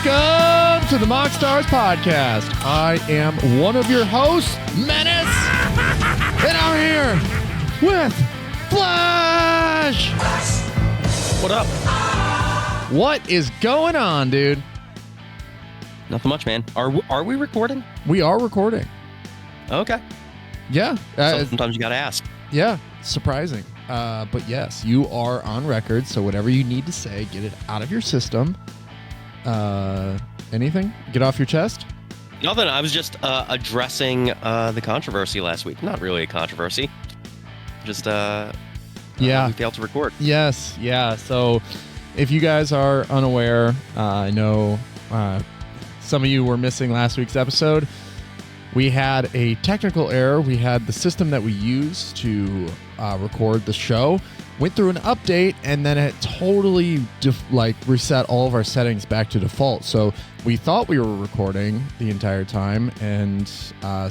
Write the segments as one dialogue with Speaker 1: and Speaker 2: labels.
Speaker 1: Welcome to the MoxStars podcast. I am one of your hosts, Menace, and I'm here with Flash.
Speaker 2: What up?
Speaker 1: What is going on, dude?
Speaker 2: Nothing much, man. Are we recording?
Speaker 1: We are recording.
Speaker 2: Okay.
Speaker 1: Yeah.
Speaker 2: Sometimes you gotta ask.
Speaker 1: Yeah. Surprising. But yes, you are on record, so whatever you need to say, get it out of your system. Anything? Get off your chest?
Speaker 2: Nothing. I was just addressing the controversy last week. Not really a controversy. Just we failed to record.
Speaker 1: Yes. Yeah. So if you guys are unaware, I know some of you were missing last week's episode. We had a technical error. We had the system that we use to record the show went through an update, and then it totally reset all of our settings back to default. So we thought we were recording the entire time, and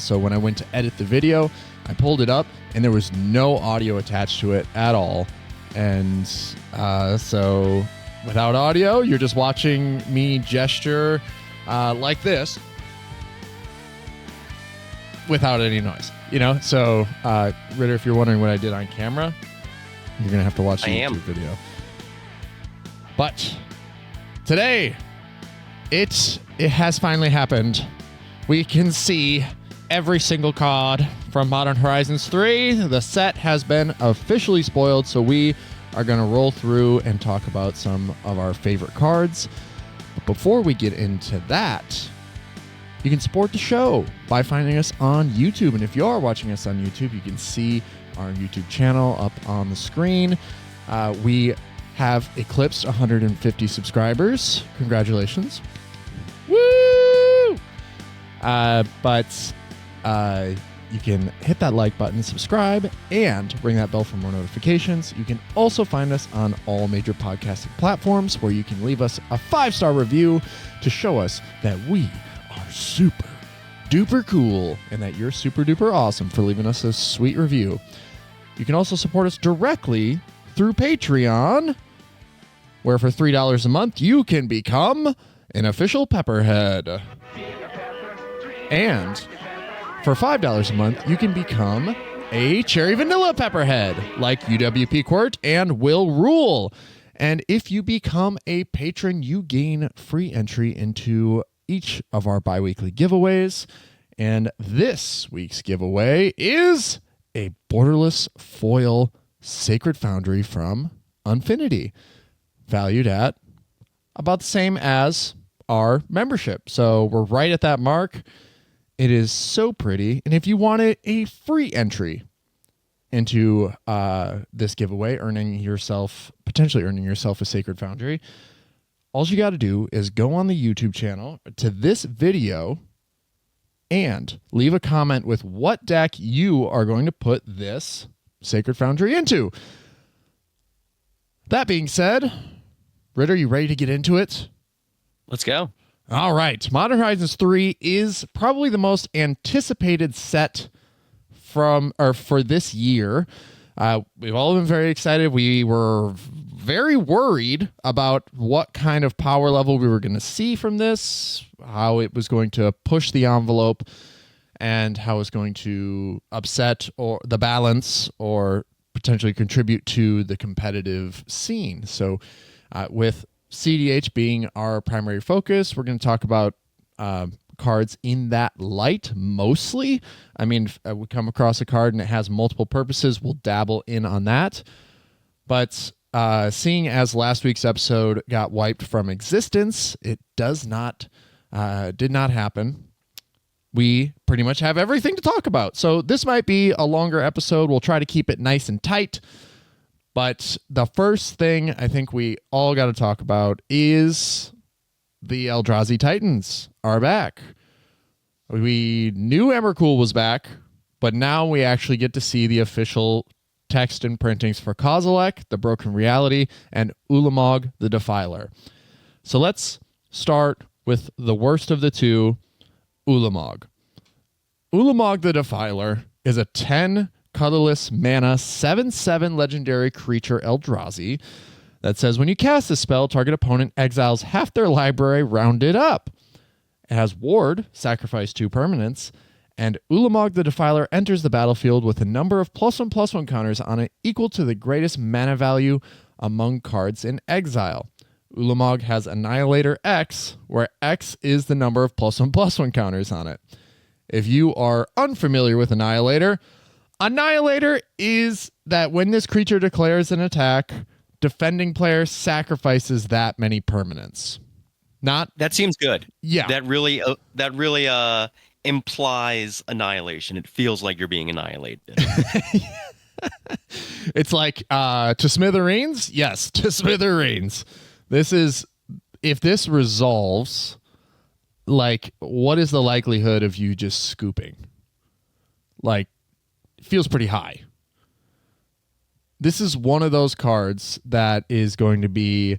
Speaker 1: so when I went to edit the video, I pulled it up, and there was no audio attached to it at all. And so without audio, you're just watching me gesture like this without any noise, you know? So, Ritter, if you're wondering what I did on camera, you're going to have to watch the YouTube video. But today, it has finally happened. We can see every single card from Modern Horizons 3. The set has been officially spoiled, so we are going to roll through and talk about some of our favorite cards. But before we get into that, you can support the show by finding us on YouTube. And if you are watching us on YouTube, you can see our YouTube channel up on the screen. We have eclipsed 150 subscribers. Congratulations. Woo! But you can hit that like button, subscribe, and ring that bell for more notifications. You can also find us on all major podcasting platforms where you can leave us a 5-star review to show us that we are super duper cool and that you're super duper awesome for leaving us a sweet review. You can also support us directly through Patreon, where for $3 a month you can become an official Pepperhead. And for $5 a month you can become a Cherry Vanilla Pepperhead like UWP Quirt and Will Rule. And if you become a patron, you gain free entry into each of our bi-weekly giveaways. And this week's giveaway is a Borderless Foil Sacred Foundry from Unfinity, valued at about the same as our membership. So we're right at that mark. It is so pretty. And if you wanted a free entry into this giveaway, potentially earning yourself a Sacred Foundry, all you got to do is go on the YouTube channel to this video and leave a comment with what deck you are going to put this Sacred Foundry into. That being said, Ritter, you ready to get into it?
Speaker 2: Let's go.
Speaker 1: All right. Modern Horizons 3 is probably the most anticipated set for this year. We've all been very excited. We were very worried about what kind of power level we were going to see from this, how it was going to push the envelope, and how it's going to upset or the balance or potentially contribute to the competitive scene. So with CDH being our primary focus, we're going to talk about cards in that light mostly. I mean, if we come across a card and it has multiple purposes, we'll dabble in on that. But seeing as last week's episode got wiped from existence, it did not happen. We pretty much have everything to talk about. So this might be a longer episode. We'll try to keep it nice and tight. But the first thing I think we all got to talk about is the Eldrazi Titans are back. We knew Emrakul was back, but now we actually get to see the official text and printings for Kozilek, the Broken Reality, and Ulamog, the Defiler. So let's start with the worst of the two, Ulamog. Ulamog, the Defiler is a 10 colorless mana 7/7 legendary creature Eldrazi that says when you cast this spell, target opponent exiles half their library rounded up. It has Ward, sacrifice 2 permanents, and Ulamog the Defiler enters the battlefield with a number of +1/+1 counters on it equal to the greatest mana value among cards in exile. Ulamog has Annihilator X, where X is the number of +1/+1 counters on it. If you are unfamiliar with Annihilator, Annihilator is that when this creature declares an attack, defending player sacrifices that many permanents. Not
Speaker 2: That seems good.
Speaker 1: Yeah.
Speaker 2: That really implies annihilation. It feels like you're being annihilated.
Speaker 1: It's like to smithereens? Yes, to smithereens. This is, if this resolves, like, what is the likelihood of you just scooping? Like, it feels pretty high. This is one of those cards that is going to be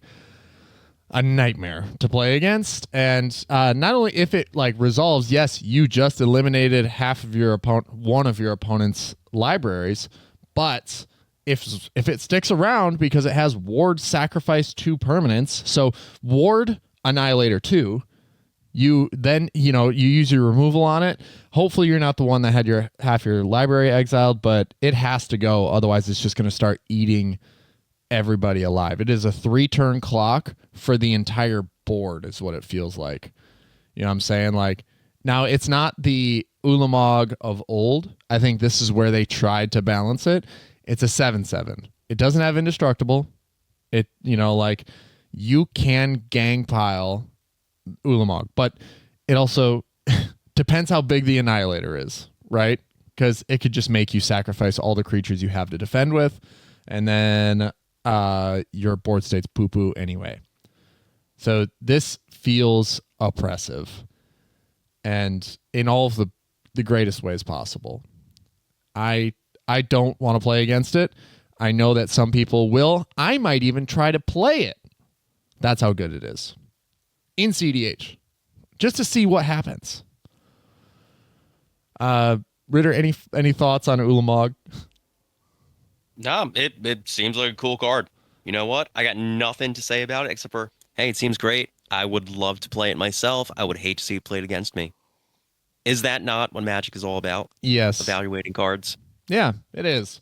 Speaker 1: a nightmare to play against. And not only if it like resolves, yes, you just eliminated half of your one of your opponent's libraries, but if it sticks around because it has Ward sacrifice 2 permanents, so Ward Annihilator 2, you use your removal on it. Hopefully you're not the one that had your half your library exiled, but it has to go. Otherwise it's just going to start eating everybody alive. It is a 3-turn clock for the entire board is what it feels like. You know what I'm saying? Like, now it's not the Ulamog of old. I think this is where they tried to balance it. It's a 7/7. It doesn't have indestructible. It, like, you can gang pile Ulamog, but it also depends how big the Annihilator is, right? Because it could just make you sacrifice all the creatures you have to defend with, and then your board state's poo-poo anyway. So this feels oppressive, and in all of the greatest ways possible. I don't want to play against it. I know that some people will. I might even try to play it. That's how good it is. In CDH. Just to see what happens. Ritter, any thoughts on Ulamog?
Speaker 2: No, it seems like a cool card. You know what? I got nothing to say about it except for, hey, it seems great. I would love to play it myself. I would hate to see it played against me. Is that not what Magic is all about?
Speaker 1: Yes.
Speaker 2: Evaluating cards.
Speaker 1: Yeah, it is.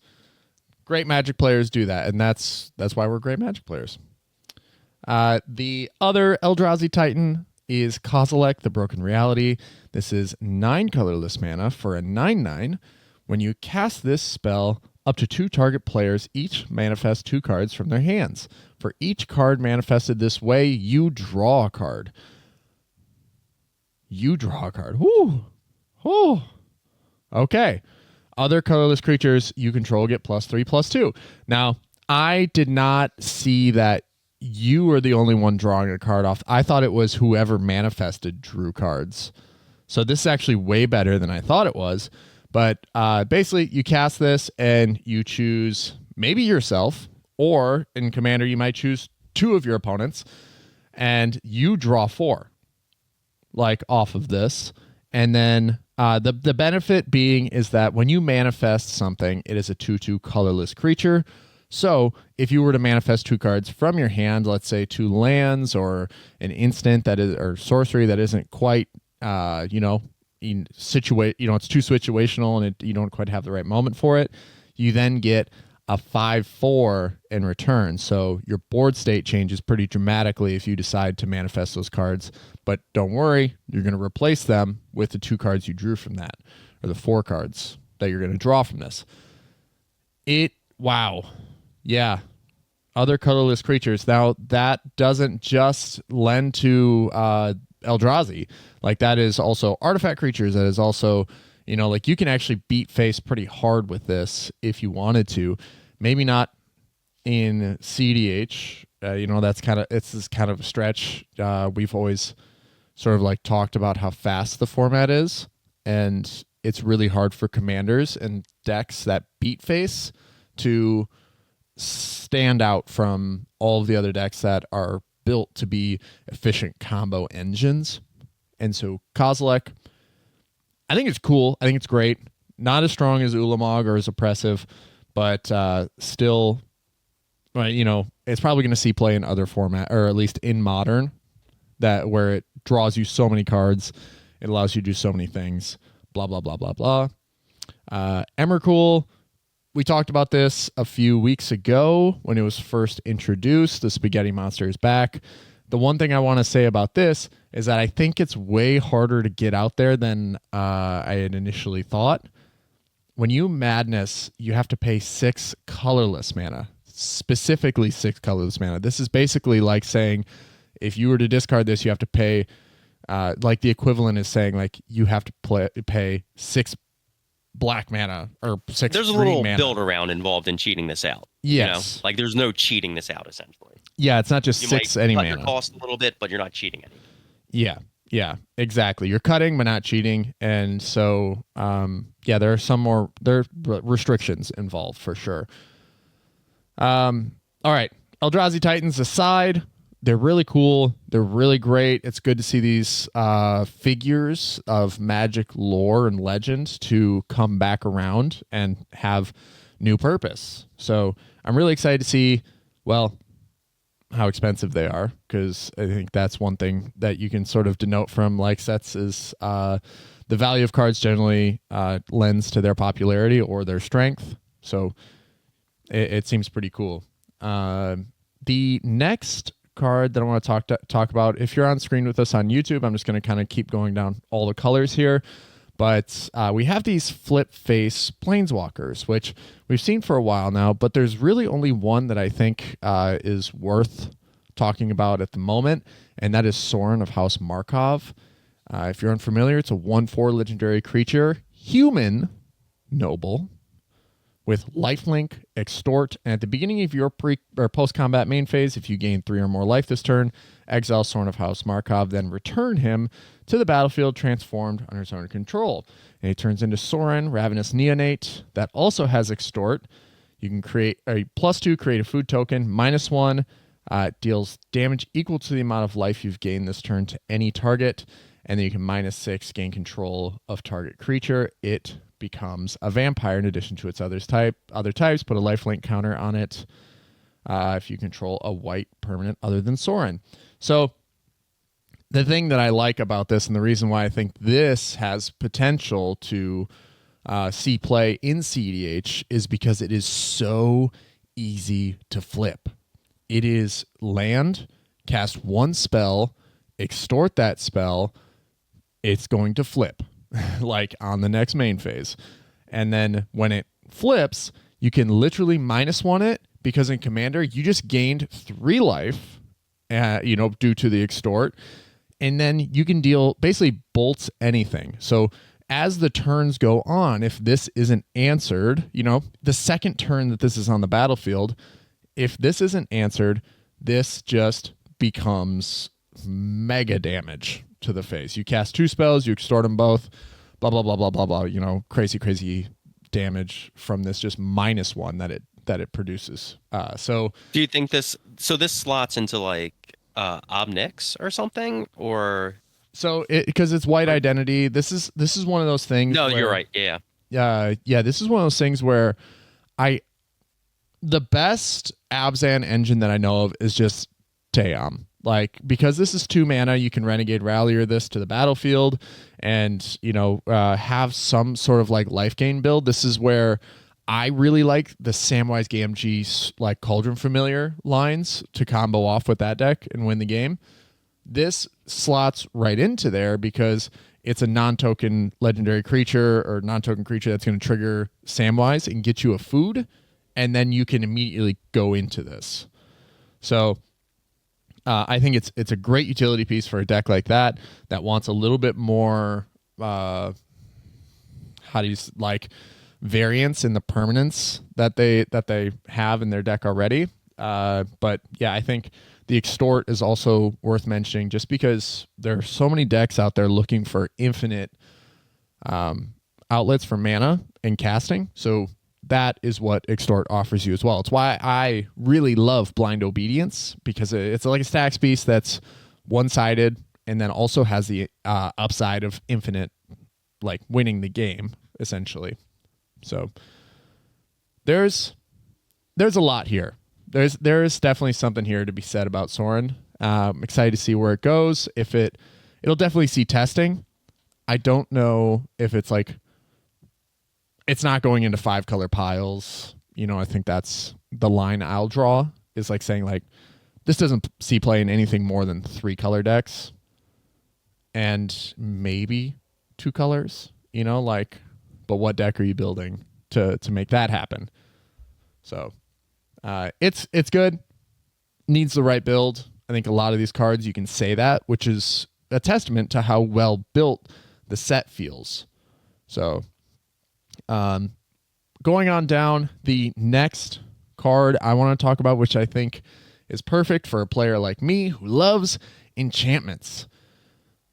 Speaker 1: Great Magic players do that, and that's why we're great Magic players. The other Eldrazi Titan is Kozilek, the Broken Reality. This is 9 colorless mana for a 9/9. When you cast this spell, up to 2 target players each manifest 2 cards from their hands. For each card manifested this way, you draw a card. You draw a card. Whoo! Whoo! Okay. Other colorless creatures you control get +3/+2. Now, I did not see that you were the only one drawing a card off. I thought it was whoever manifested drew cards. So this is actually way better than I thought it was. But basically, you cast this and you choose maybe yourself, or in Commander, you might choose 2 of your opponents, and you draw 4, like off of this. And then the benefit being is that when you manifest something, it is a 2/2 colorless creature. So if you were to manifest 2 cards from your hand, let's say 2 lands or an instant that is, or sorcery that isn't quite, it's too situational and you don't quite have the right moment for it, you then get a 5/4 in return. So your board state changes pretty dramatically if you decide to manifest those cards. But don't worry, you're going to replace them with the 2 cards you drew from that, or the 4 cards that you're going to draw from this. Wow. Yeah. Other colorless creatures. Now, that doesn't just lend to Eldrazi. Like, that is also artifact creatures. That is also, like, you can actually beat face pretty hard with this if you wanted to. Maybe not in CDH. It's this kind of a stretch. We've always sort of like talked about how fast the format is, and it's really hard for commanders and decks that beat face to stand out from all of the other decks that are built to be efficient combo engines. And so Kozilek, I think it's cool. I think it's great. Not as strong as Ulamog or as oppressive, but still, it's probably going to see play in other format, or at least in Modern, that where it draws you so many cards, it allows you to do so many things. Blah blah blah blah blah. Emrakul. We talked about this a few weeks ago when it was first introduced. The spaghetti monster is back. The one thing I want to say about this is that I think it's way harder to get out there than I had initially thought. When you madness, you have to pay 6 colorless mana, specifically 6 colorless mana. This is basically like saying if you were to discard this, you have to pay, like the equivalent is saying like you have to pay 6 black mana or 6
Speaker 2: There's a
Speaker 1: green
Speaker 2: little
Speaker 1: mana.
Speaker 2: build around involved in cheating this out.
Speaker 1: Yes.
Speaker 2: You know? Like there's no cheating this out essentially.
Speaker 1: Yeah, it's not just
Speaker 2: You
Speaker 1: 6
Speaker 2: might
Speaker 1: any
Speaker 2: cut
Speaker 1: mana.
Speaker 2: your cost a little bit, but you're not cheating anything.
Speaker 1: Yeah, exactly. You're cutting but not cheating, and so there are some more restrictions involved for sure. All right, Eldrazi Titans aside, they're really cool. They're really great. It's good to see these figures of Magic lore and legend to come back around and have new purpose. So I'm really excited to see, well, how expensive they are, because I think that's one thing that you can sort of denote from like sets is the value of cards generally lends to their popularity or their strength. So it seems pretty cool. The next card that I want to talk about, if you're on screen with us on YouTube, I'm just going to kind of keep going down all the colors here. But we have these flip face planeswalkers, which we've seen for a while now, but there's really only one that I think is worth talking about at the moment, and that is Sorin of House Markov. If you're unfamiliar, it's a 1/4 legendary creature, human noble, with lifelink, extort, and at the beginning of your post-combat main phase, if you gain 3 or more life this turn, exile Sorin of House Markov, then return him to the battlefield transformed under his own control. And he turns into Sorin, Ravenous Neonate, that also has extort. You can create a +2, create a food token, -1, deals damage equal to the amount of life you've gained this turn to any target, and then you can -6, gain control of target creature. It becomes a vampire in addition to its other types. Put a lifelink counter on it if you control a white permanent other than Sorin. So the thing that I like about this, and the reason why I think this has potential to see play in CDH, is because it is so easy to flip. It is land, cast 1 spell, extort that spell, it's going to flip. Like on the next main phase. And then when it flips, you can literally -1 it, because in Commander, you just gained 3 life, due to the extort. And then you can deal basically bolts anything. So as the turns go on, if this isn't answered, the second turn that this is on the battlefield, if this isn't answered, this just becomes mega damage to the face. You cast 2 spells, you extort them both, blah blah blah blah blah blah. Crazy damage from this just -1 that it produces. So
Speaker 2: do you think this slots into like Omnix or something, or
Speaker 1: so because it's white identity, this is one of those things.
Speaker 2: No,
Speaker 1: where,
Speaker 2: you're right. Yeah.
Speaker 1: This is one of those things where the best Abzan engine that I know of is just Teom. Like, because this is 2 mana, you can Renegade Rallier this to the battlefield and, have some sort of like life gain build. This is where I really like the Samwise Gamgee like Cauldron Familiar lines to combo off with that deck and win the game. This slots right into there because it's a non-token legendary creature or non-token creature that's going to trigger Samwise and get you a food, and then you can immediately go into this. So I think it's a great utility piece for a deck like that wants a little bit more variance in the permanence that they have in their deck already. But yeah, I think the extort is also worth mentioning just because there are so many decks out there looking for infinite outlets for mana and casting. So that is what extort offers you as well. It's why I really love Blind Obedience, because it's like a stacks piece that's one-sided and then also has the upside of infinite, like winning the game essentially. So there's a lot here. there is definitely something here to be said about Sorin. I'm excited to see where it goes. It'll definitely see testing. I don't know if it's like it's not going into 5-color piles. I think that's the line I'll draw, is like saying like this doesn't see play in anything more than 3-color decks and maybe 2 colors, but what deck are you building to make that happen? So it's good. Needs the right build. I think a lot of these cards you can say that, which is a testament to how well built the set feels. So going on down, the next card I want to talk about, which I think is perfect for a player like me who loves enchantments.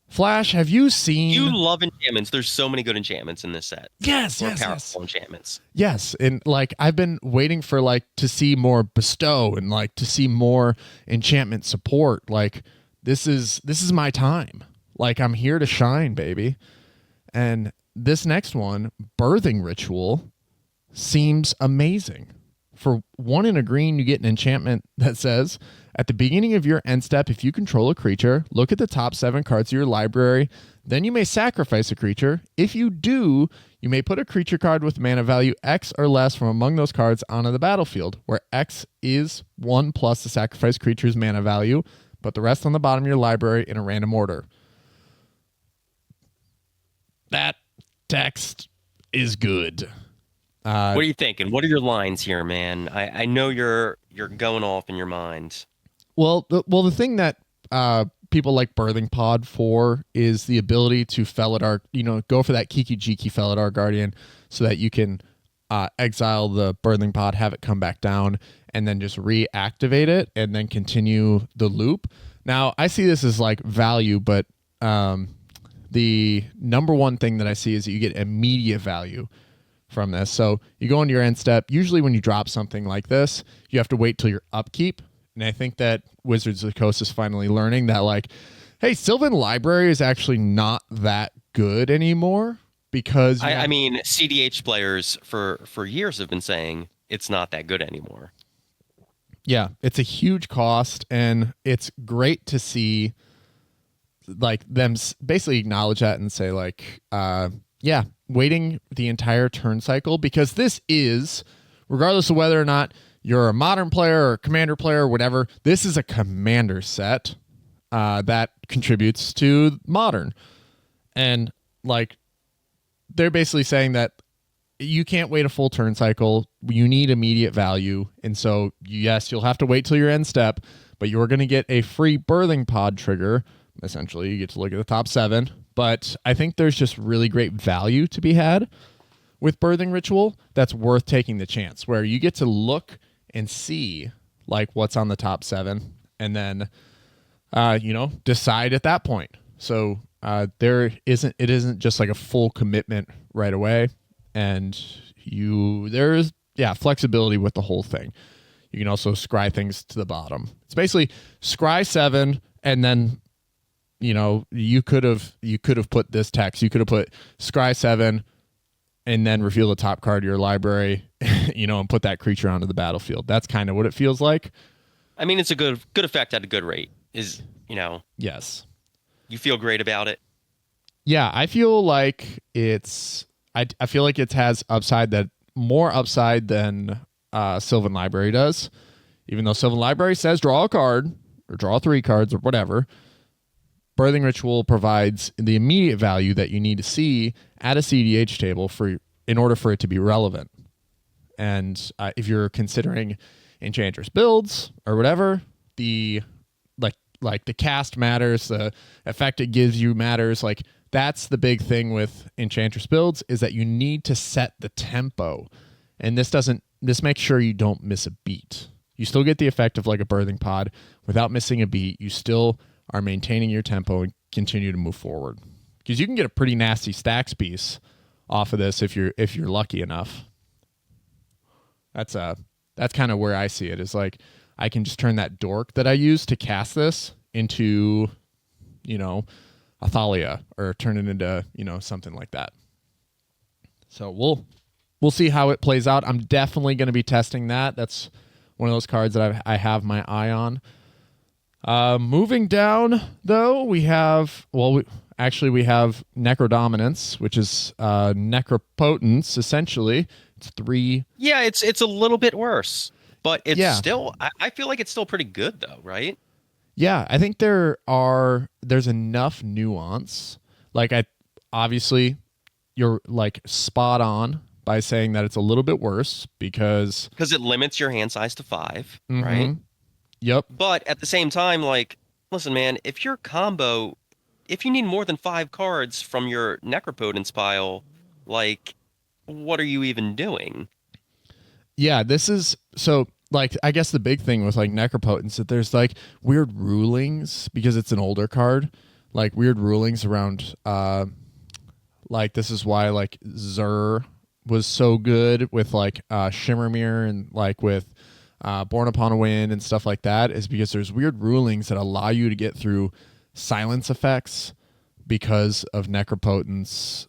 Speaker 1: Flash, have you seen...
Speaker 2: You love enchantments. There's so many good enchantments in this set.
Speaker 1: Yes.
Speaker 2: Powerful enchantments.
Speaker 1: Yes, and like I've been waiting for like to see more bestow and like to see more enchantment support. Like this is my time. Like I'm here to shine, baby. And this next one, Birthing Ritual, seems amazing. For 1 in a green, you get an enchantment that says, at the beginning of your end step, if you control a creature, look at the top 7 cards of your library. Then you may sacrifice a creature. If you do, you may put a creature card with mana value X or less from among those cards onto the battlefield, where X is 1 plus the sacrificed creature's mana value. Put the rest on the bottom of your library in a random order. That text is good.
Speaker 2: What are you thinking? What are your lines here, man? I know you're going off in your mind.
Speaker 1: Well, the thing that people like Birthing Pod for is the ability to Felidar, go for that Kiki Jiki Felidar Guardian so that you can exile the Birthing Pod, have it come back down, and then just reactivate it and then continue the loop. Now, I see this as like value, but the number one thing that I see is that you get immediate value from this. So you go into your end step. Usually when you drop something like this, you have to wait till your upkeep. And I think that Wizards of the Coast is finally learning that, like, hey, Sylvan Library is actually not that good anymore because...
Speaker 2: I mean, CDH players for years have been saying it's not that good anymore.
Speaker 1: Yeah, it's a huge cost, and it's great to see, like, them basically acknowledge that and say, like, yeah, waiting the entire turn cycle, because this is, regardless of whether or not you're a Modern player or a Commander player or whatever, this is a Commander set that contributes to Modern. And like they're basically saying that you can't wait a full turn cycle. You need immediate value. And so, yes, you'll have to wait till your end step, but you're going to get a free Birthing Pod trigger. Essentially, you get to look at the top 7. But I think there's just really great value to be had with Birthing Ritual that's worth taking the chance, where you get to look and see like what's on the top 7 and then decide at that point. So it isn't just like a full commitment right away, and there's flexibility with the whole thing. You can also scry things to the bottom. It's basically scry 7, and then you could have put this text. You could have put scry 7 and then reveal the top card of your library, and put that creature onto the battlefield. That's kind of what it feels like.
Speaker 2: I mean, it's a good effect at a good rate.
Speaker 1: Yes.
Speaker 2: You feel great about it.
Speaker 1: Yeah, I feel like I feel like it has more upside than Sylvan Library does. Even though Sylvan Library says draw a card or draw 3 cards or whatever, Birthing Ritual provides the immediate value that you need to see at a CDH table in order for it to be relevant. And if you're considering Enchantress builds or whatever, the like the cast matters, the effect it gives you matters. Like that's the big thing with Enchantress builds, is that you need to set the tempo, and this makes sure you don't miss a beat. You still get the effect of like a Birthing Pod without missing a beat. You still are maintaining your tempo and continue to move forward, because you can get a pretty nasty stacks piece off of this if you're lucky enough. That's kind of where I see it, is like I can just turn that dork that I use to cast this into a Thalia, or turn it into something like that. So we'll see how it plays out. I'm definitely going to be testing that. That's one of those cards that I have my eye on. Moving down, though, we have we have Necrodominance, which is Necropotence. Essentially, it's 3.
Speaker 2: Yeah, it's a little bit worse, but it's
Speaker 1: Yeah,
Speaker 2: still. I feel like it's still pretty good though, right?
Speaker 1: yeah. I think there's enough nuance. Like obviously you're like spot on by saying that it's a little bit worse because.
Speaker 2: Because it limits your hand size to 5, right?
Speaker 1: Mm-hmm. Yep.
Speaker 2: But at the same time, like, listen, man, if you need more than 5 cards from your Necropotence pile, like, what are you even doing?
Speaker 1: Yeah, this is so like I guess the big thing with like Necropotence that there's like weird rulings because it's an older card, like weird rulings around like this is why like Zur was so good with like Shimmermere and like with Born Upon a Wind and stuff like that is because there's weird rulings that allow you to get through silence effects because of Necropotence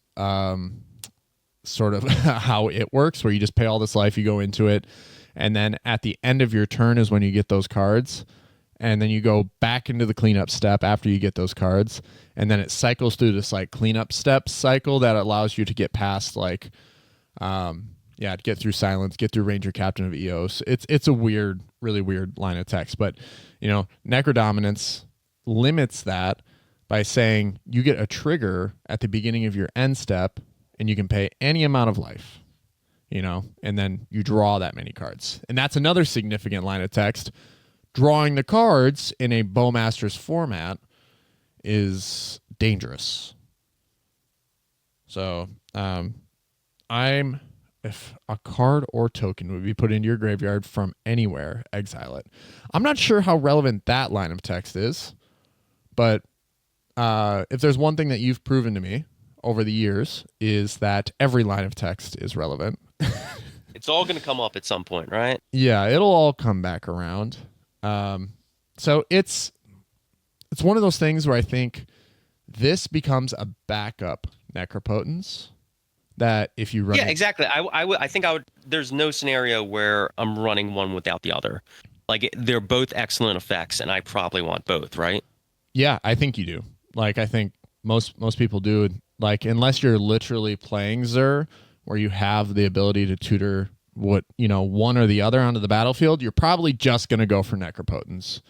Speaker 1: sort of how it works, where you just pay all this life, you go into it, and then at the end of your turn is when you get those cards, and then you go back into the cleanup step after you get those cards, and then it cycles through this like cleanup step cycle that allows you to get past like to get through silence, get through Ranger Captain of Eos. It's a weird, really weird line of text, but Necrodominance limits that by saying you get a trigger at the beginning of your end step and you can pay any amount of life, and then you draw that many cards. And that's another significant line of text. Drawing the cards in a Bowmasters format is dangerous. So, if a card or token would be put into your graveyard from anywhere, exile it. I'm not sure how relevant that line of text is, but if there's one thing that you've proven to me over the years is that every line of text is relevant.
Speaker 2: It's all going to come up at some point, right?
Speaker 1: Yeah, it'll all come back around. So it's one of those things where I think this becomes a backup Necropotence that if you run
Speaker 2: Yeah, exactly. I think I would. There's no scenario where I'm running one without the other. Like they're both excellent effects, and I probably want both, right?
Speaker 1: Yeah, I think you do. Like I think most people do. Like unless you're literally playing Zur, where you have the ability to tutor one or the other onto the battlefield, you're probably just going to go for Necropotence.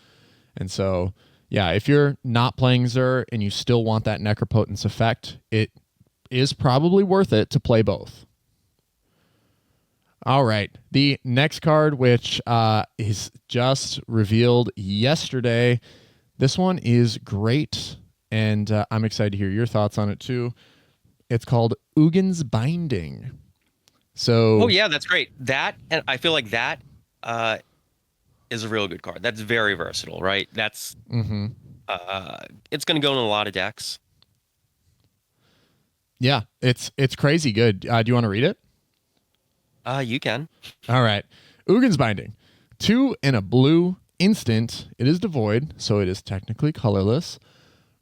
Speaker 1: And so, yeah, if you're not playing Zur and you still want that Necropotence effect, it is probably worth it to play both. All right. The next card, which is just revealed yesterday, this one is great, and I'm excited to hear your thoughts on it too. It's called Ugin's Binding. So,
Speaker 2: oh yeah, that's great. That, and I feel like that is a real good card. That's very versatile, right? That's it's going to go in a lot of decks.
Speaker 1: Yeah, it's crazy good. Do you want to read it?
Speaker 2: You can.
Speaker 1: All right. Ugin's Binding. 2 and a blue, instant. It is devoid, so it is technically colorless.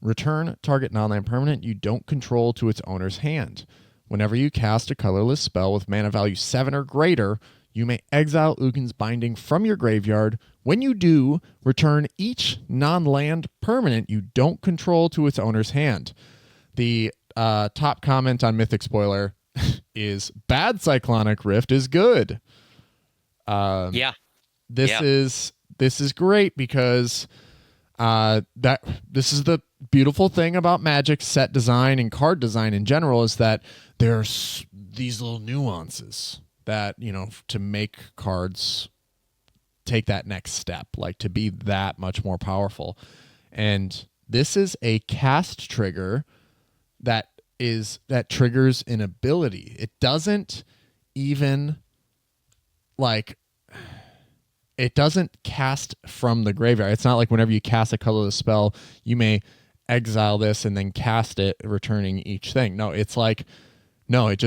Speaker 1: Return target non-land permanent you don't control to its owner's hand. Whenever you cast a colorless spell with mana value 7 or greater, you may exile Ugin's Binding from your graveyard. When you do, return each non-land permanent you don't control to its owner's hand. The top comment on Mythic Spoiler is bad Cyclonic Rift is good.
Speaker 2: Yeah.
Speaker 1: This is great because this is the beautiful thing about Magic set design and card design in general is that there's these little nuances that, to make cards take that next step, like to be that much more powerful. And this is a cast trigger that triggers an ability. It doesn't even it doesn't cast from the graveyard. It's not like whenever you cast a colorless spell, you may exile this and then cast it, returning each thing. No, it's like, no, it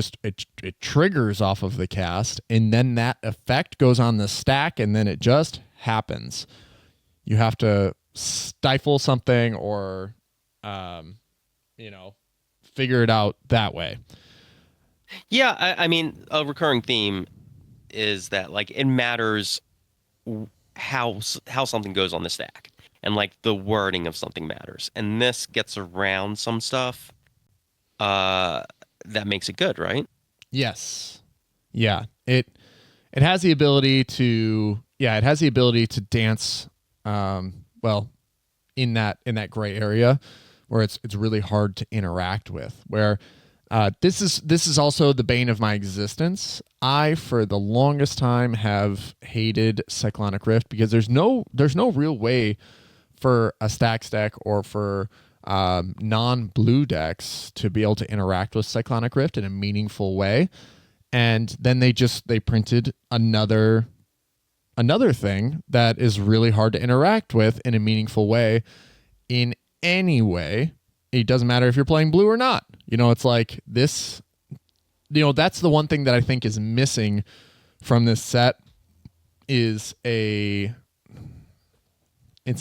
Speaker 1: triggers off of the cast, and then that effect goes on the stack, and then it just happens. You have to stifle something or, figure it out that way.
Speaker 2: Yeah, I mean, a recurring theme is that like it matters how something goes on the stack, and like the wording of something matters. And this gets around some stuff uh that makes it good, right?
Speaker 1: Yes. Yeah. It has the ability to it has the ability to dance well in that gray area where it's really hard to interact with. Where this is also the bane of my existence. I for the longest time have hated Cyclonic Rift because there's no real way for a stack deck or for non-blue decks to be able to interact with Cyclonic Rift in a meaningful way. And then they printed another thing that is really hard to interact with in a meaningful way in any way. It doesn't matter if you're playing blue or not. It's like this, that's the one thing that I think is missing from this set is it's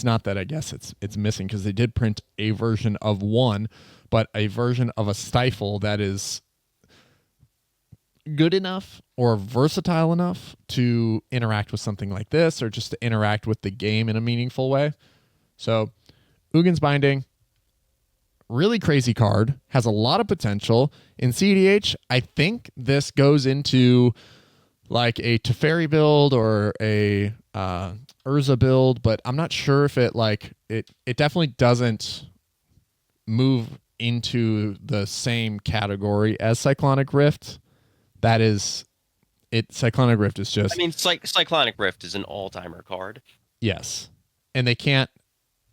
Speaker 1: not that I guess it's missing because they did print a version of one, but a version of a stifle that is good enough or versatile enough to interact with something like this or just to interact with the game in a meaningful way. So Ugin's Binding, really crazy card, has a lot of potential. In CDH, I think this goes into like a Teferi build or a Urza build, but I'm not sure if it definitely doesn't move into the same category as Cyclonic Rift. That is it. Cyclonic Rift is just.
Speaker 2: I mean, Cyclonic Rift is an all-timer card.
Speaker 1: Yes, and they can't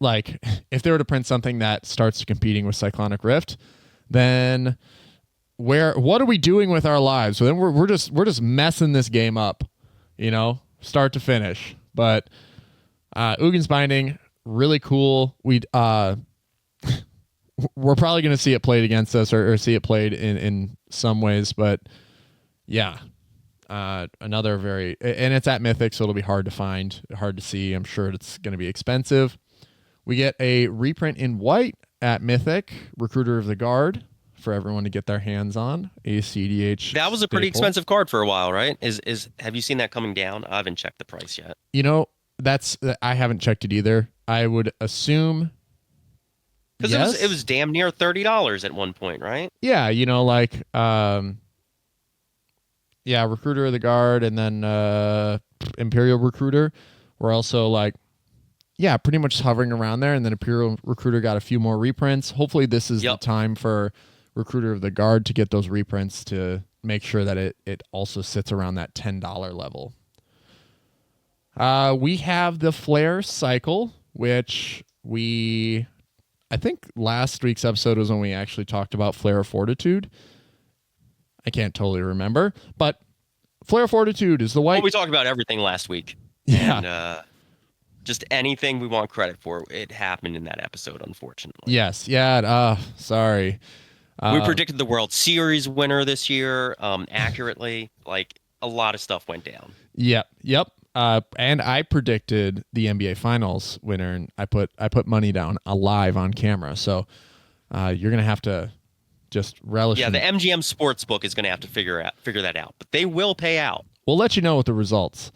Speaker 1: if they were to print something that starts competing with Cyclonic Rift, then what are we doing with our lives? So then we're just messing this game up, start to finish. But Ugin's Binding, really cool. We're probably going to see it played against us or see it played in some ways, but. Yeah. Another and it's at Mythic, so it'll be hard to find, hard to see. I'm sure it's going to be expensive. We get a reprint in white at Mythic, Recruiter of the Guard, for everyone to get their hands on. A CDH.
Speaker 2: That was a pretty
Speaker 1: staple.
Speaker 2: expensive card for a while, right? Have you seen that coming down? I haven't checked the price yet.
Speaker 1: I haven't checked it either. I would assume.
Speaker 2: Because
Speaker 1: yes.
Speaker 2: it was damn near $30 at one point, right?
Speaker 1: Yeah, Recruiter of the Guard and then Imperial Recruiter were also pretty much hovering around there. And then Imperial Recruiter got a few more reprints. Hopefully this is the time for Recruiter of the Guard to get those reprints to make sure that it also sits around that $10 level. We have the Flare Cycle, which I think last week's episode was when we actually talked about Flare Fortitude. I can't totally remember, but Flare Fortitude is the white.
Speaker 2: Well, we talked about everything last week.
Speaker 1: Yeah.
Speaker 2: And, just anything we want credit for, it happened in that episode, unfortunately.
Speaker 1: Yes. Yeah. Sorry.
Speaker 2: We predicted the World Series winner this year accurately. A lot of stuff went down.
Speaker 1: Yep. And I predicted the NBA Finals winner, and I put money down live on camera. So you're gonna have to just relish.
Speaker 2: Yeah, the MGM Sportsbook is going to have to figure that out, but they will pay out.
Speaker 1: We'll let you know with the results.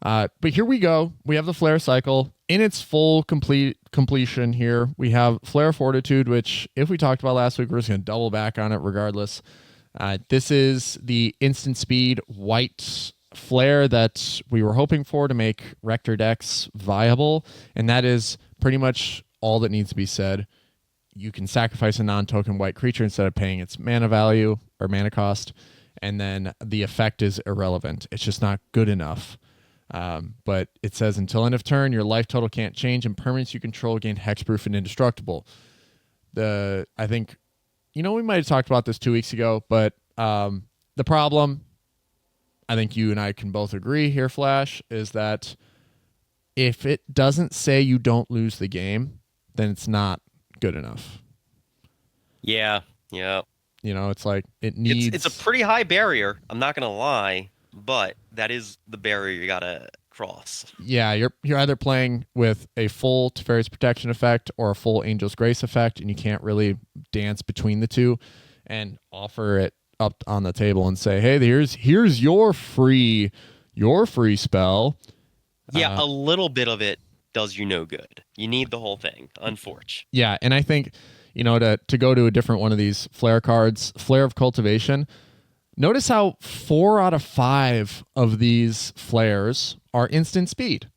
Speaker 1: But here we go. We have the Flare Cycle in its full completion here. We have Flare Fortitude, which if we talked about last week, we're just going to double back on it regardless. This is the instant speed white Flare that we were hoping for to make Rector decks viable, and that is pretty much all that needs to be said. You can sacrifice a non-token white creature instead of paying its mana value or mana cost, and then the effect is irrelevant. It's just not good enough. But it says until end of turn, your life total can't change, and permanents you control gain hexproof and indestructible. I think, we might have talked about this 2 weeks ago, but the problem, I think you and I can both agree here, Flash, is that if it doesn't say you don't lose the game, then it's not good enough.
Speaker 2: Yeah.
Speaker 1: It's like it needs.
Speaker 2: It's a pretty high barrier. I'm not gonna lie, but that is the barrier you gotta cross. Yeah,
Speaker 1: you're either playing with a full Teferi's Protection effect or a full Angel's Grace effect, and you can't really dance between the two and offer it up on the table and say, hey, here's your free spell.
Speaker 2: Yeah, a little bit of it does you no good. You need the whole thing, unfortunately.
Speaker 1: Yeah, and I think, to go to a different one of these flare cards, Flare of Cultivation. Notice how 4 out of 5 of these flares are instant speed.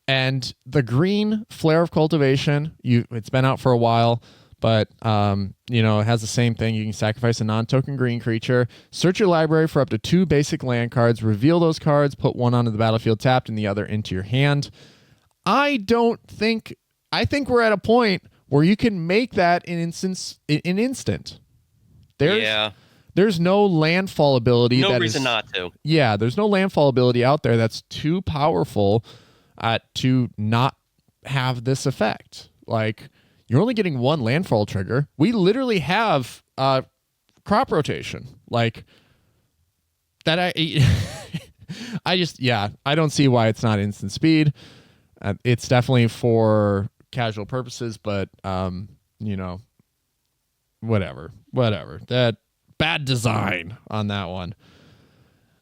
Speaker 1: And the green Flare of Cultivation, it's been out for a while, but it has the same thing. You can sacrifice a non-token green creature, search your library for up to 2 basic land cards, reveal those cards, put one onto the battlefield tapped and the other into your hand. I think we're at a point where you can make that an instant. There's no landfall ability.
Speaker 2: No reason not to.
Speaker 1: Yeah, there's no landfall ability out there that's too powerful to not have this effect. Like, you're only getting one landfall trigger. We literally have crop rotation. Like, that I don't see why it's not instant speed. It's definitely for casual purposes, but whatever. That bad design on that one.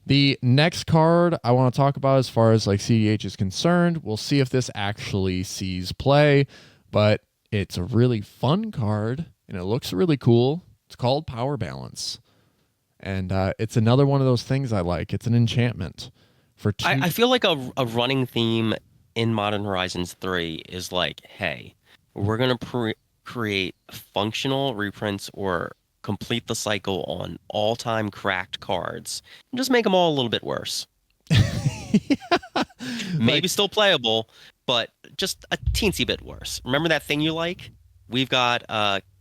Speaker 1: The next card I want to talk about as far as like CDH is concerned, we'll see if this actually sees play, but it's a really fun card and it looks really cool. It's called Power Balance. And it's another one of those things I like. It's an enchantment for 2.
Speaker 2: I feel like a running theme in Modern Horizons 3 is like, hey, we're going to create functional reprints or complete the cycle on all-time cracked cards and just make them all a little bit worse. Maybe still playable, but just a teensy bit worse. Remember that thing you like? We've got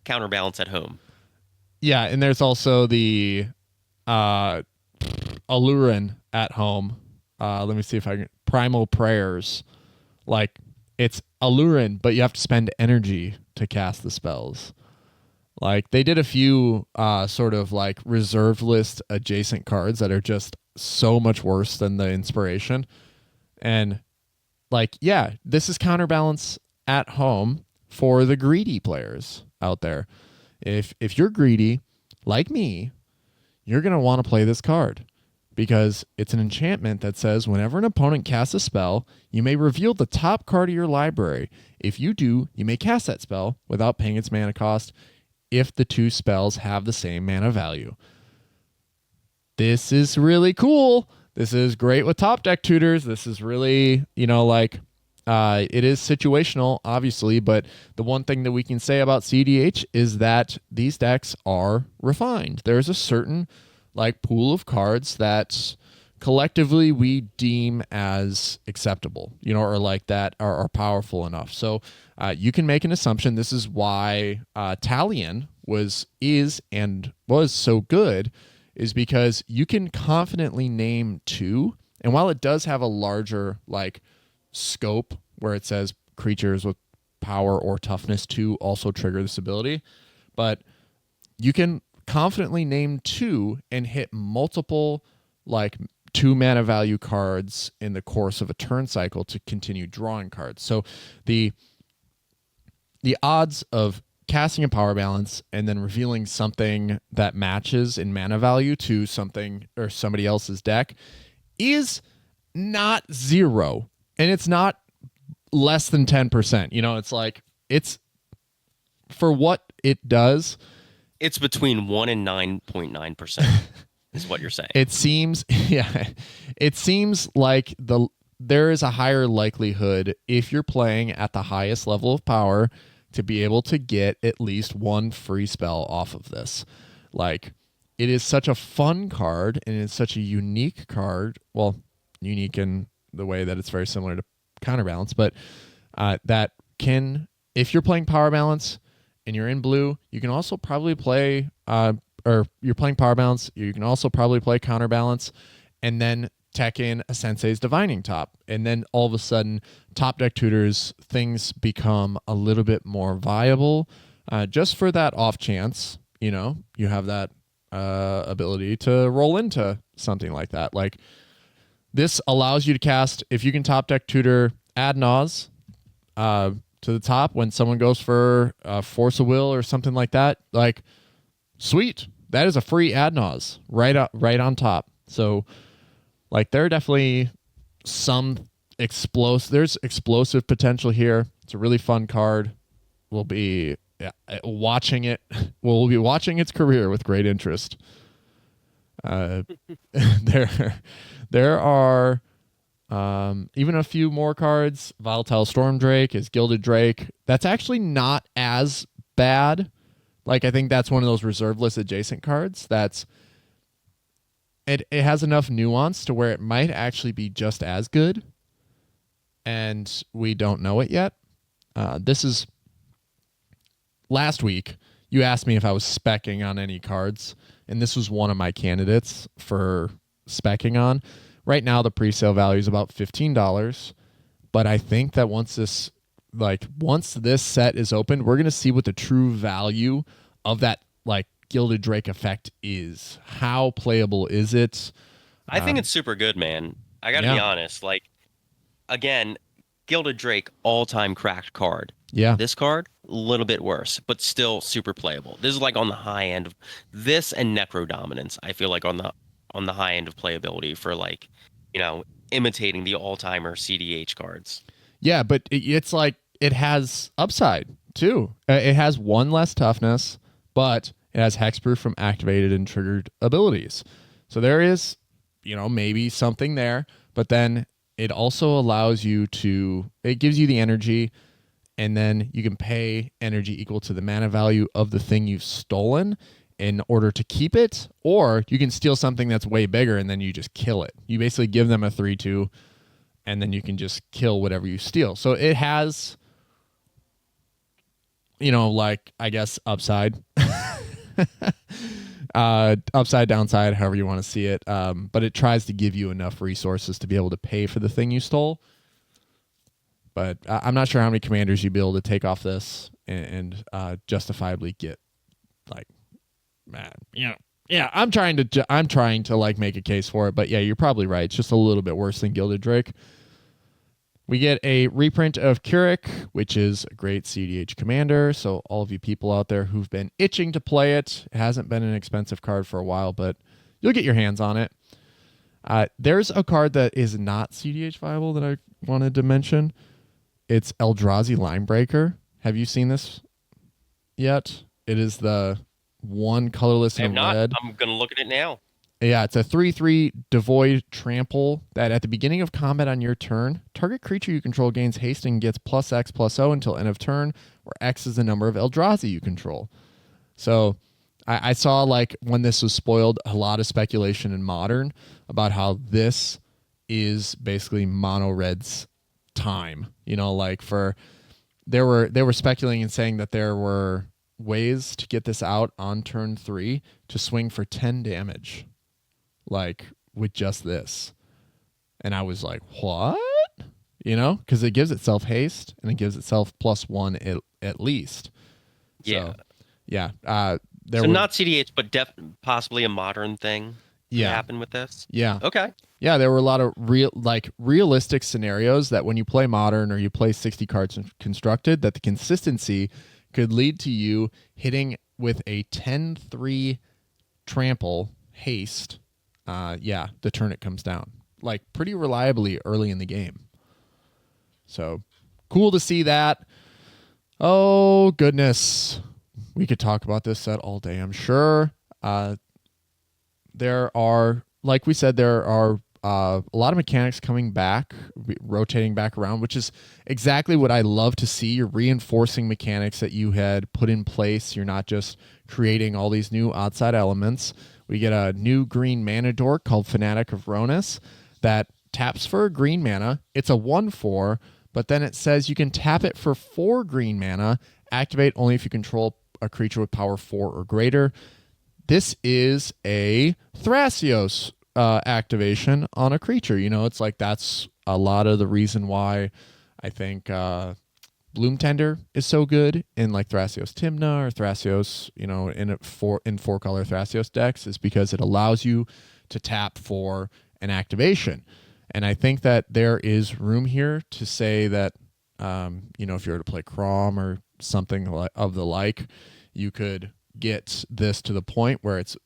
Speaker 2: Counterbalance at home.
Speaker 1: Yeah, and there's also the Allurin at home. Let me see if I can. Primal Prayers. Like, it's Allurin, but you have to spend energy to cast the spells. Like, they did a few sort of like reserved list adjacent cards that are just so much worse than the inspiration. And like, yeah, this is Counterbalance at home for the greedy players out there. If you're greedy, like me, you're going to want to play this card because it's an enchantment that says whenever an opponent casts a spell, you may reveal the top card of your library. If you do, you may cast that spell without paying its mana cost if the 2 spells have the same mana value. This is really cool. This is great with top deck tutors. This is really, it is situational, obviously, but the one thing that we can say about CDH is that these decks are refined. There's a certain like pool of cards that collectively we deem as acceptable, or like that are powerful enough. So you can make an assumption. This is why Talion was so good, is because you can confidently name 2. And while it does have a larger like scope where it says creatures with power or toughness 2 also trigger this ability, but you can confidently name 2 and hit multiple like 2 mana value cards in the course of a turn cycle to continue drawing cards. So the odds of casting a Power Balance and then revealing something that matches in mana value to something or somebody else's deck is not 0, and it's not less than 10%. It's like, it's for what it does.
Speaker 2: It's between 1 and 9.9%. Is what you're saying.
Speaker 1: It seems, it seems like there is a higher likelihood if you're playing at the highest level of power to be able to get at least 1 free spell off of this. Like, it is such a fun card and it's such a unique card. Well, unique in the way that it's very similar to Counterbalance, but that can, if you're playing Power Balance and you're in blue, you can also probably play or you're playing Power Balance, you can also probably play Counterbalance and then tech in a Sensei's Divining Top. And then all of a sudden, top deck tutors, things become a little bit more viable just for that off chance, you have that ability to roll into something like that. Like, this allows you to cast, if you can top deck tutor Ad Nause to the top when someone goes for Force of Will or something like that, like, sweet. That is a free Ad Nause right on top. So, like, there are definitely some There's explosive potential here. It's a really fun card. We'll be watching it. We'll be watching its career with great interest. There are even a few more cards. Volatile Storm Drake is Gilded Drake. That's actually not as bad. Like, I think that's one of those reserve list adjacent cards that's it has enough nuance to where it might actually be just as good, and we don't know it yet. This is last week. You asked me if I was speccing on any cards, and this was one of my candidates for speccing on. Right now, the pre-sale value is about $15, but I think that once this set is opened, we're gonna see what the true value of that like Gilded Drake effect is. How playable is it?
Speaker 2: I think it's super good, man. I gotta be honest. Like, again, Gilded Drake, all-time cracked card.
Speaker 1: Yeah.
Speaker 2: This card, a little bit worse, but still super playable. This is like on the high end of this and Necro Dominance. I feel like on the high end of playability for, like, you know, imitating the all-timer CDH cards.
Speaker 1: Yeah, but it's like it has upside too. It has one less toughness, but it has hexproof from activated and triggered abilities. So there is, you know, maybe something there, but then it also allows you to, it gives you the energy, and then you can pay energy equal to the mana value of the thing you've stolen in order to keep it, or you can steal something that's way bigger and then you just kill it. You basically give them a 3/2, and then you can just kill whatever you steal. So it has, you know, like, I guess, upside. Upside, downside, however you want to see it. But it tries to give you enough resources to be able to pay for the thing you stole. But I'm not sure how many commanders you'd be able to take off this and justifiably get, like, man, yeah. I'm trying to like make a case for it. But yeah, you're probably right. It's just a little bit worse than Gilded Drake. We get a reprint of Keurig, which is a great CDH commander. So all of you people out there who've been itching to play it, it hasn't been an expensive card for a while, but you'll get your hands on it. There's a card that is not CDH viable that I wanted to mention. It's Eldrazi Linebreaker. Have you seen this yet? It is the one colorless and red.
Speaker 2: I'm going to look at it now.
Speaker 1: Yeah, it's a 3/3 devoid trample that at the beginning of combat on your turn, target creature you control gains haste and gets +X/+O until end of turn, where X is the number of Eldrazi you control. So I saw, like, when this was spoiled, a lot of speculation in Modern about how this is basically mono red's time. You know, like, they were speculating and saying that there were ways to get this out on turn 3 to swing for 10 damage. Like, with just this. And I was like, what? You know, because it gives itself haste and it gives itself +1 at least.
Speaker 2: Yeah.
Speaker 1: So, yeah.
Speaker 2: So not CDH, but possibly a Modern thing could happen with this?
Speaker 1: Yeah.
Speaker 2: Okay.
Speaker 1: Yeah, there were a lot of realistic scenarios that when you play Modern or you play 60 cards constructed, that the consistency could lead to you hitting with a 10/3 trample haste. The turn it comes down, like, pretty reliably early in the game. So cool to see that. Oh, goodness. We could talk about this set all day, I'm sure. There are, like we said, there are a lot of mechanics coming back, rotating back around, which is exactly what I love to see. You're reinforcing mechanics that you had put in place. You're not just creating all these new outside elements. We get a new green mana dork called Fanatic of Ronus that taps for a green mana. It's a 1/4, but then it says you can tap it for 4 green mana, activate only if you control a creature with power 4 or greater. This is a Thrasios activation on a creature. You know, it's like, that's a lot of the reason why I think Bloom Tender is so good in, like, Thrasios Tymna or Thrasios, you know, in 4-color Thrasios decks, is because it allows you to tap for an activation. And I think that there is room here to say that, you know, if you were to play Crom or something of the like, you could get this to the point where it's,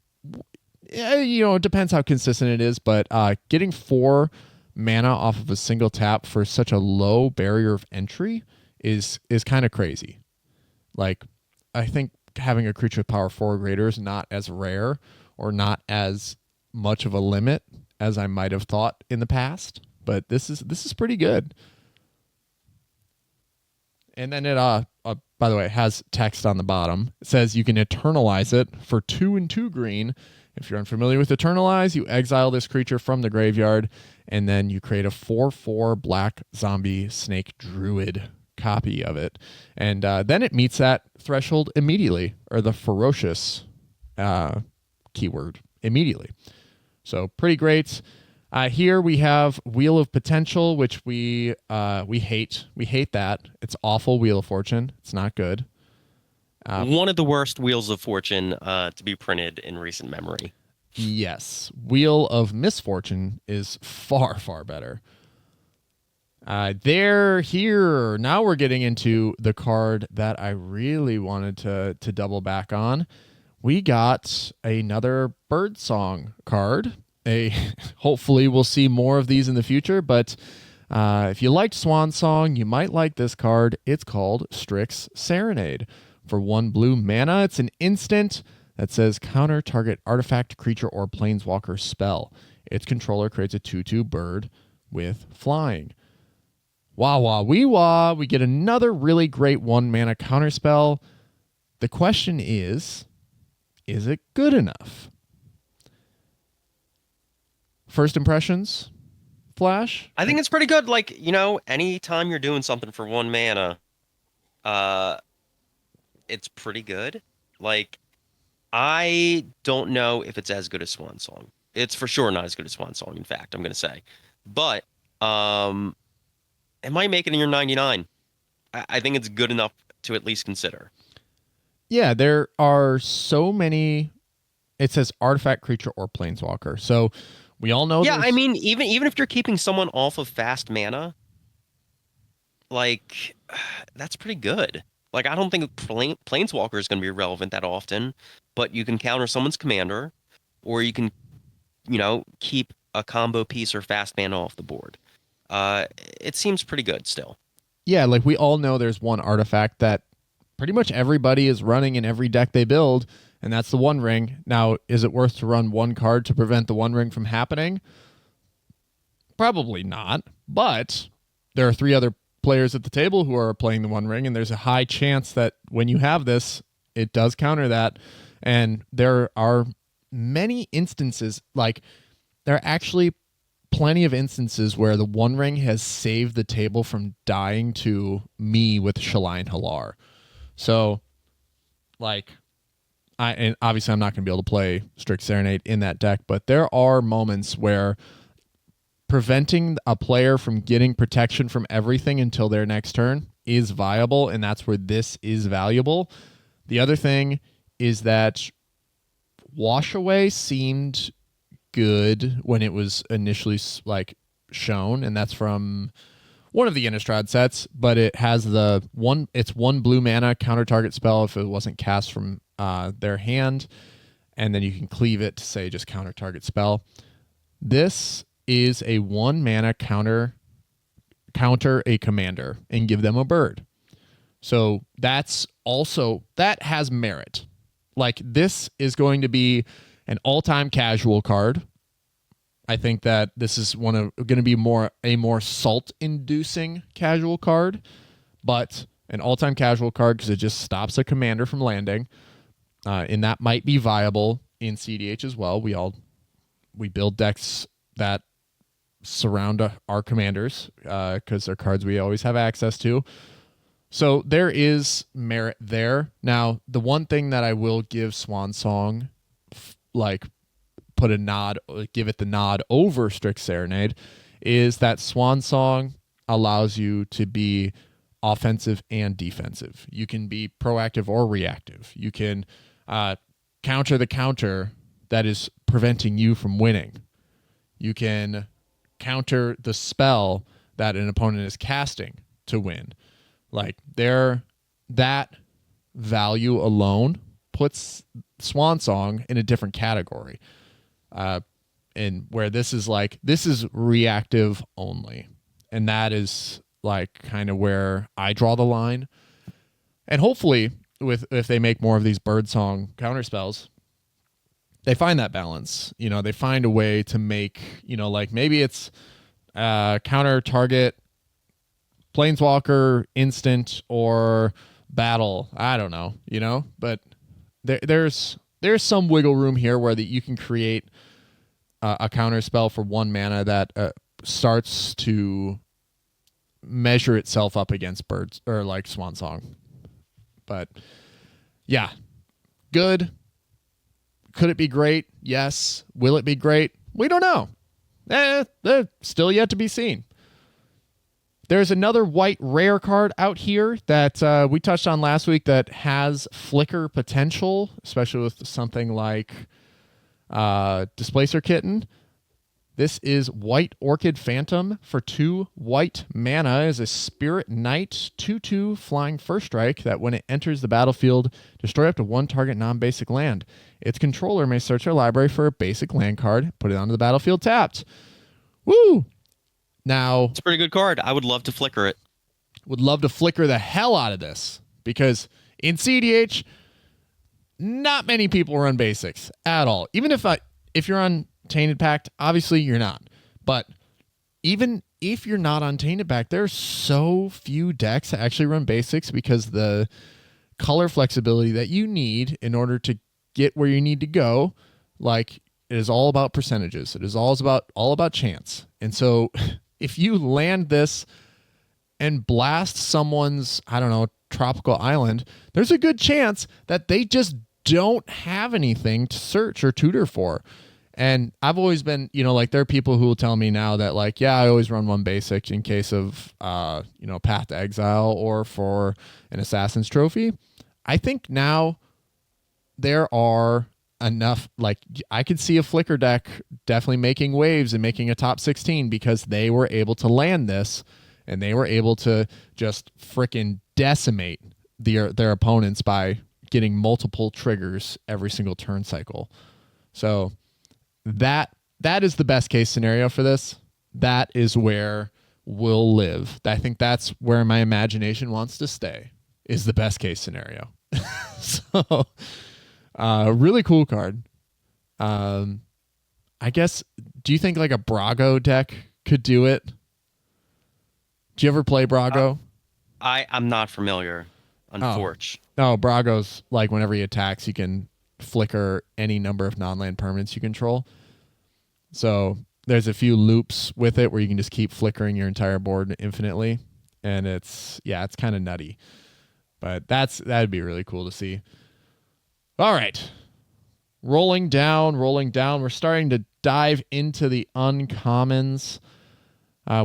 Speaker 1: you know, it depends how consistent it is, but getting 4 mana off of a single tap for such a low barrier of entry is kind of crazy. Like, I think having a creature with power 4 or greater is not as rare or not as much of a limit as I might have thought in the past, but this is pretty good. And then it by the way, it has text on the bottom. It says you can eternalize it for 2 and 2 green. If you're unfamiliar with eternalize, you exile this creature from the graveyard, and then you create a 4/4 black zombie snake druid copy of it, and then it meets that threshold immediately, or the ferocious keyword immediately. So pretty great. Here we have Wheel of Potential, which we hate. We hate that. It's awful. Wheel of Fortune. It's not good.
Speaker 2: One of the worst Wheels of Fortune to be printed in recent memory.
Speaker 1: Yes. Wheel of Misfortune is far, far better. Here. Now we're getting into the card that I really wanted to double back on. We got another Birdsong card. Hopefully we'll see more of these in the future, but if you liked Swan Song, you might like this card. It's called Strix's Serenade. For 1 blue mana, it's an instant that says counter target artifact, creature, or planeswalker spell. Its controller creates a 2/2 bird with flying. Wah wah wee wah. We get another really great 1 mana counter spell. The question is it good enough? First impressions, Flash?
Speaker 2: I think it's pretty good. Like, anytime you're doing something for 1 mana, it's pretty good. Like, I don't know if it's as good as Swan Song. It's for sure not as good as Swan Song, in fact, I'm going to say. But it might make it in your 99. I think it's good enough to at least consider.
Speaker 1: Yeah, there are so many. It says artifact, creature, or planeswalker. So we all know.
Speaker 2: Yeah, I mean, even if you're keeping someone off of fast mana, like, that's pretty good. Like, I don't think planeswalker is going to be relevant that often, but you can counter someone's commander, or you can, keep a combo piece or fast mana off the board. It seems pretty good still.
Speaker 1: Yeah, like we all know there's one artifact that pretty much everybody is running in every deck they build, and that's the One Ring. Now, is it worth to run one card to prevent the One Ring from happening? Probably not, but there are 3 other players at the table who are playing the One Ring, and there's a high chance that when you have this, it does counter that. And there are many instances, like there are actually plenty of instances where the One Ring has saved the table from dying to me with Shalai Halar. So, like, and obviously I'm not going to be able to play Strix Serenade in that deck, but there are moments where preventing a player from getting protection from everything until their next turn is viable, and that's where this is valuable. The other thing is that Wash Away seemed good when it was initially shown, and that's from one of the Innistrad sets, but it has it's 1 blue mana counter target spell if it wasn't cast from their hand, and then you can cleave it to say just counter target spell. This is a 1 mana counter a commander and give them a bird. So that has merit. Like, this is going to be an all-time casual card. I think that this is going to be a more salt-inducing casual card, but an all-time casual card because it just stops a commander from landing, and that might be viable in CDH as well. We build decks that surround our commanders because they're cards we always have access to. So there is merit there. Now, the one thing that I will give Swan Song, give it the nod over Strix Serenade, is that Swan Song allows you to be offensive and defensive. You can be proactive or reactive. You can counter the counter that is preventing you from winning. You can counter the spell that an opponent is casting to win. Like, that value alone puts Swan Song in a different category. and where this is reactive only. And that is like kind of where I draw the line. And hopefully if they make more of these birdsong counterspells, they find that balance. They find a way to make, like maybe it's counter target planeswalker, instant, or battle. I don't know, but there's some wiggle room here where you can create a counter spell for 1 mana that starts to measure itself up against birds or like Swan Song. But yeah, good. Could it be great? Yes. Will it be great? We don't know. They're still yet to be seen. There's another white rare card out here that we touched on last week that has flicker potential, especially with something like Displacer Kitten. This is White Orchid Phantom for 2 white mana as a Spirit Knight 2/2 flying first strike that when it enters the battlefield, destroy up to 1 target non-basic land. Its controller may search their library for a basic land card, put it onto the battlefield tapped. Woo! Now,
Speaker 2: it's a pretty good card. I would love to flicker it.
Speaker 1: Would love to flicker the hell out of this because in CDH, not many people run basics at all. Even if you're on Tainted Pact, obviously you're not. But even if you're not on Tainted Pact, there's so few decks that actually run basics because the color flexibility that you need in order to get where you need to go, like, it is all about percentages. It is all about chance. And so if you land this and blast someone's, I don't know, tropical island, there's a good chance that they just don't have anything to search or tutor for. And I've always been, like there are people who will tell me now that like, yeah, I always run 1 basic in case of, Path to Exile or for an Assassin's Trophy. I think now there are enough, like I could see a Flicker deck definitely making waves and making a top 16 because they were able to land this and they were able to just freaking decimate their opponents by getting multiple triggers every single turn cycle. So that is the best case scenario for this. That is where we'll live. I think that's where my imagination wants to stay, is the best case scenario. So, really cool card. I guess, do you think like a Brago deck could do it? Do you ever play Brago?
Speaker 2: I'm not familiar, unfortunately.
Speaker 1: No, Brago's like whenever he attacks, you can flicker any number of non-land permanents you control. So there's a few loops with it where you can just keep flickering your entire board infinitely. And it's kind of nutty. But that'd be really cool to see. All right. Rolling down. We're starting to dive into the uncommons.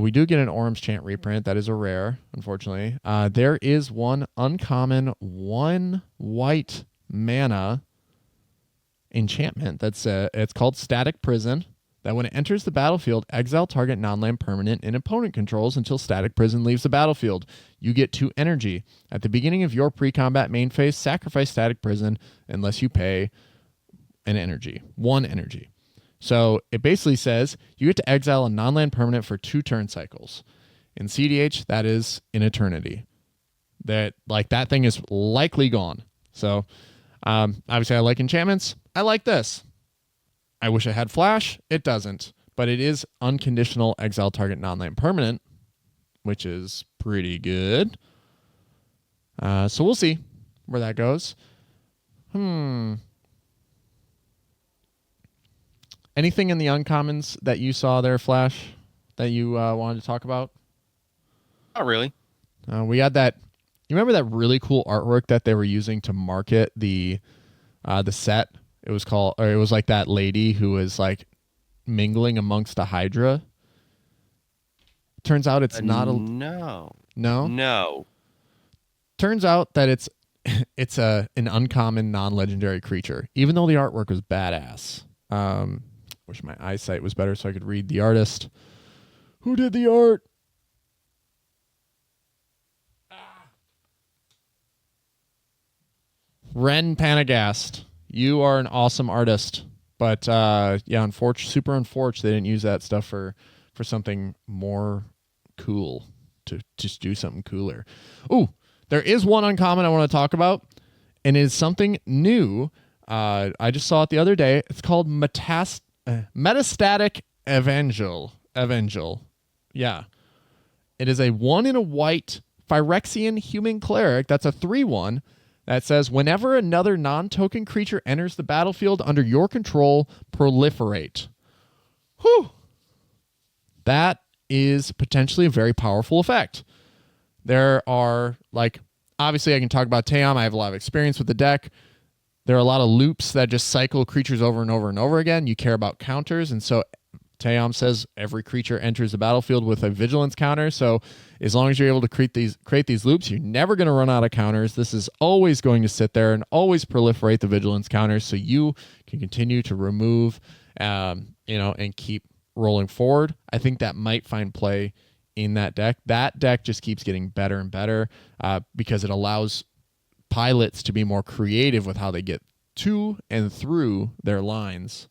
Speaker 1: We do get an Orm's Chant reprint. That is a rare, unfortunately. There is one uncommon, 1 white mana enchantment. It's called Static Prison. That when it enters the battlefield, exile target non-land permanent and opponent controls until Static Prison leaves the battlefield. You get 2 energy. At the beginning of your pre-combat main phase, sacrifice Static Prison unless you pay an energy. 1 energy. So it basically says you get to exile a non-land permanent for 2 turn cycles. In CDH, that is an eternity. That thing is likely gone. So obviously I like enchantments. I like this. I wish it had flash. It doesn't. But it is unconditional exile target non-land permanent, which is pretty good. So we'll see where that goes. Anything in the uncommons that you saw there, Flash, that you wanted to talk about?
Speaker 2: Not really.
Speaker 1: We had that. You remember that really cool artwork that they were using to market the set? It was like that lady who was like mingling amongst a Hydra. Turns out it's not a
Speaker 2: no.
Speaker 1: Turns out that it's an uncommon non-legendary creature, even though the artwork was badass. Wish my eyesight was better so I could read the artist. Who did the art? Ren Panagast. You are an awesome artist. But yeah, super unfortunate they didn't use that stuff for something more cool, to just do something cooler. Ooh, there is one uncommon I want to talk about, and it is something new. I just saw it the other day. It's called Metastatic Evangel. Yeah. It is a 1 in a white Phyrexian human cleric. That's a 3/1 that says whenever another non-token creature enters the battlefield under your control, proliferate. Whew. That is potentially a very powerful effect. There are, like, obviously I can talk about Teom. I have a lot of experience with the deck. There are a lot of loops that just cycle creatures over and over and over again. You care about counters, and so Teom says every creature enters the battlefield with a vigilance counter. So as long as you're able to create these loops, you're never going to run out of counters. This is always going to sit there and always proliferate the vigilance counters, so you can continue to remove, and keep rolling forward. I think that might find play in that deck. That deck just keeps getting better and better because it allows pilots to be more creative with how they get to and through their lines.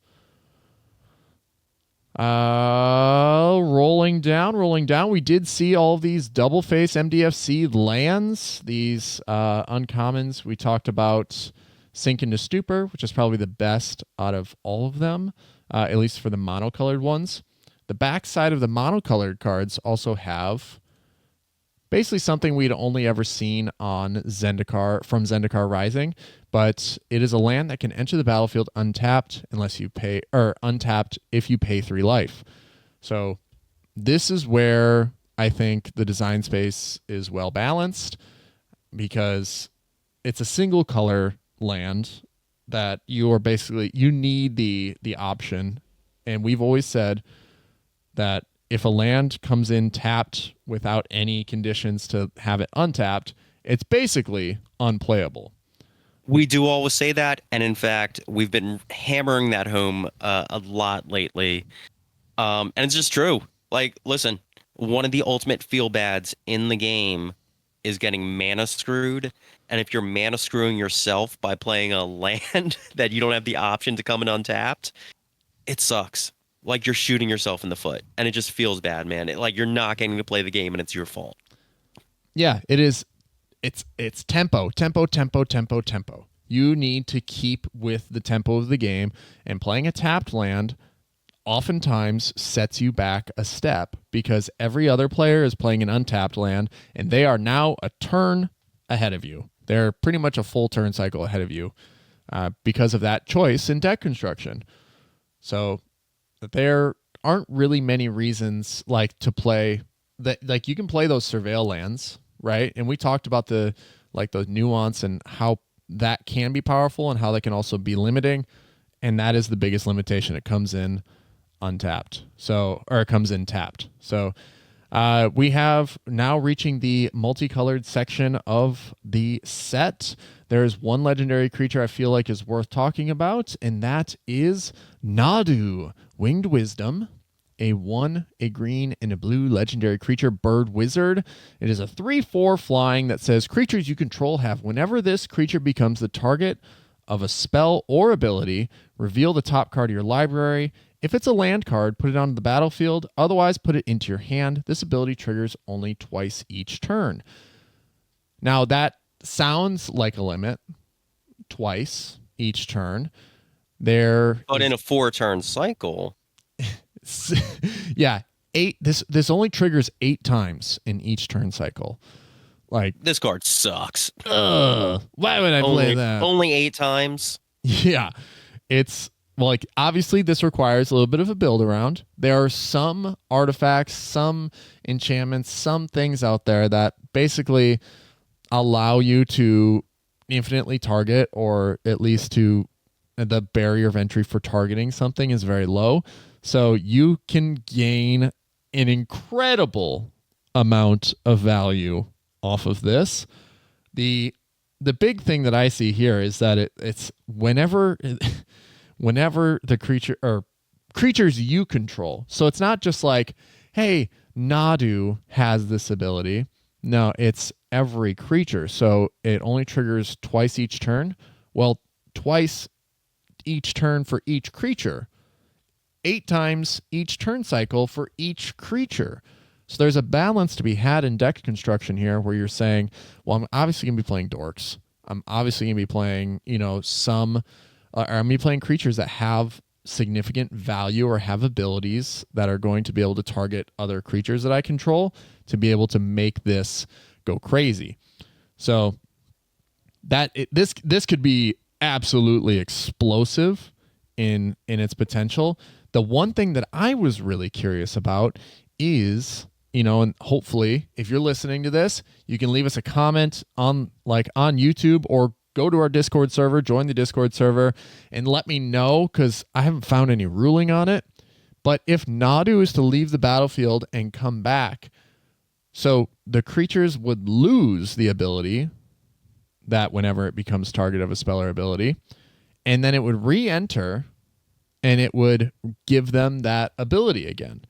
Speaker 1: Rolling down. We did see all of these double face MDFC lands, these uncommons. We talked about Sink into Stupor, which is probably the best out of all of them, at least for the monocolored ones. The back side of the monocolored cards also have basically something we'd only ever seen on Zendikar, from Zendikar Rising, but it is a land that can enter the battlefield untapped unless you pay, or untapped if you pay 3 life. So this is where I think the design space is well balanced, because it's a single color land that you need the option. And we've always said that if a land comes in tapped without any conditions to have it untapped, it's basically unplayable.
Speaker 2: We do always say that, and in fact, we've been hammering that home a lot lately. And it's just true. Like, listen, one of the ultimate feel-bads in the game is getting mana screwed. And if you're mana screwing yourself by playing a land that you don't have the option to come in untapped, it sucks. Like, you're shooting yourself in the foot, and it just feels bad, man. Like, you're not getting to play the game, and it's your fault.
Speaker 1: Yeah, it is. It's tempo. You need to keep with the tempo of the game, and playing a tapped land oftentimes sets you back a step, because every other player is playing an untapped land, and they are now a turn ahead of you. They're pretty much a full turn cycle ahead of you because of that choice in deck construction. So there aren't really many reasons like to play that. Like, you can play those surveil lands, right? And we talked about the nuance and how that can be powerful and how they can also be limiting. And that is the biggest limitation. It comes in untapped. Or it comes in tapped. So we have now reaching the multicolored section of the set. There's one legendary creature I feel like is worth talking about, and that is Nadu, Winged Wisdom, a 1, a green, and a blue legendary creature, bird wizard. It is a 3/4 flying that says creatures you control have, whenever this creature becomes the target of a spell or ability, reveal the top card of your library. If it's a land card, put it onto the battlefield. Otherwise, put it into your hand. This ability triggers only twice each turn. Now, that sounds like a limit. Twice each turn.
Speaker 2: But in a 4-turn cycle.
Speaker 1: Yeah, 8. This only triggers 8 times in each turn cycle. Like,
Speaker 2: this card sucks.
Speaker 1: Why would I play that?
Speaker 2: Only 8 times.
Speaker 1: Yeah, it's like, obviously this requires a little bit of a build around. There are some artifacts, some enchantments, some things out there that basically allow you to infinitely target, or at least to the barrier of entry for targeting something is very low. So you can gain an incredible amount of value off of this. The big thing that I see here is that it's whenever the creature or creatures you control. So it's not just like, hey, Nadu has this ability. No, it's every creature. So it only triggers twice each turn. Well, twice each turn for each creature. 8 times each turn cycle for each creature. So there's a balance to be had in deck construction here where you're saying, well, I'm obviously going to be playing dorks. I'm obviously going to be playing, or I'm going to be playing creatures that have significant value or have abilities that are going to be able to target other creatures that I control to be able to make this go crazy. So this could be absolutely explosive in its potential. The one thing that I was really curious about is, and hopefully if you're listening to this, you can leave us a comment on YouTube or go to our Discord server, join the Discord server, and let me know, because I haven't found any ruling on it. But if Nadu is to leave the battlefield and come back, so the creatures would lose the ability that whenever it becomes target of a spell or ability, and then it would re-enter and it would give them that ability again.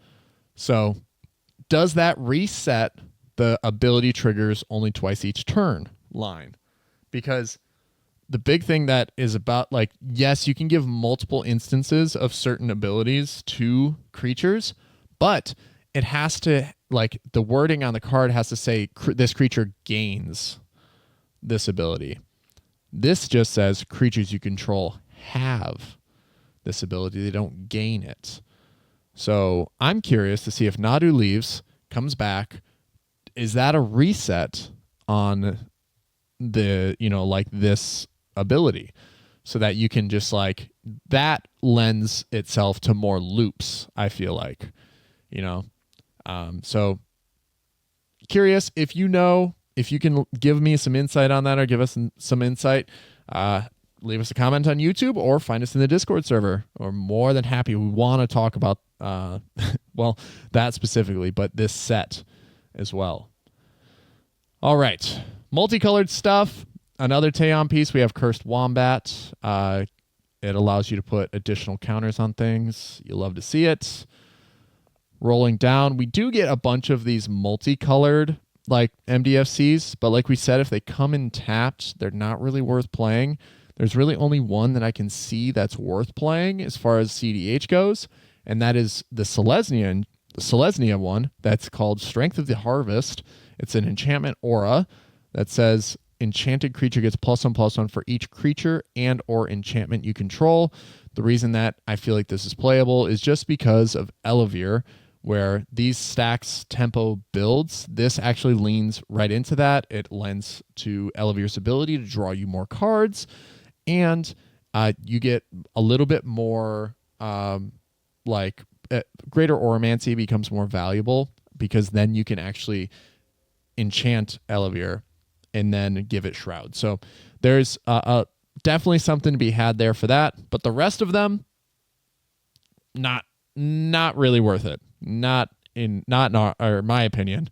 Speaker 1: So does that reset the ability triggers only twice each turn line? Because the big thing that is about, yes, you can give multiple instances of certain abilities to creatures, but it has to, the wording on the card has to say this creature gains this ability. This just says creatures you control have this ability. They don't gain it. So I'm curious to see if Nadu leaves, comes back, is that a reset on the, this ability, so that you can just that lends itself to more loops, I feel like, so curious if if you can give me some insight on that or give us some insight. Leave us a comment on YouTube or find us in the Discord server. We're more than happy. We want to talk about, that specifically, but this set as well. All right. Multicolored stuff. Another Teon piece. We have Cursed Wombat. It allows you to put additional counters on things. You love to see it. Rolling down. We do get a bunch of these multicolored MDFCs, but like we said, if they come in tapped, they're not really worth playing. There's really only one that I can see that's worth playing as far as CDH goes, and that is the Selesnya one that's called Strength of the Harvest. It's an enchantment aura that says enchanted creature gets +1/+1 for each creature and or enchantment you control. The reason that I feel like this is playable is just because of Elevir, where these stacks tempo builds. This actually leans right into that. It lends to Elevir's ability to draw you more cards, and you get a little bit more greater Oromancy becomes more valuable, because then you can actually enchant Elevir and then give it Shroud. So there's definitely something to be had there for that. But the rest of them, not really worth it. Not in my opinion.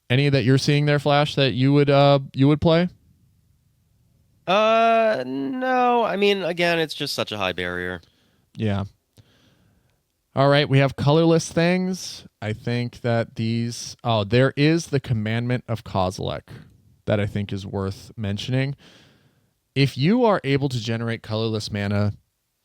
Speaker 1: Any that you're seeing there, Flash, that you would play?
Speaker 2: No. I mean, again, it's just such a high barrier.
Speaker 1: Yeah. All right, we have colorless things. I think that these... Oh, there is the Commandment of Kozilek that I think is worth mentioning. If you are able to generate colorless mana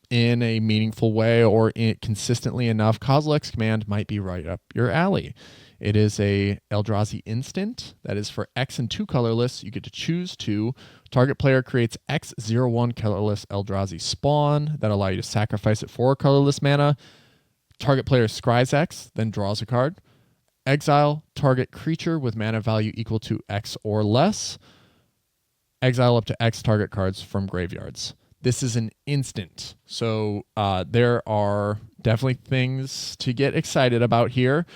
Speaker 1: in a meaningful way or consistently enough, Kozilek's Command might be right up your alley. It is a Eldrazi instant that is for X and 2 colorless. You get to choose 2. Target player creates X01 colorless Eldrazi spawn that allow you to sacrifice it for colorless mana. Target player scries X, then draws a card. Exile target creature with mana value equal to X or less. Exile up to X target cards from graveyards. This is an instant, so there are definitely things to get excited about here.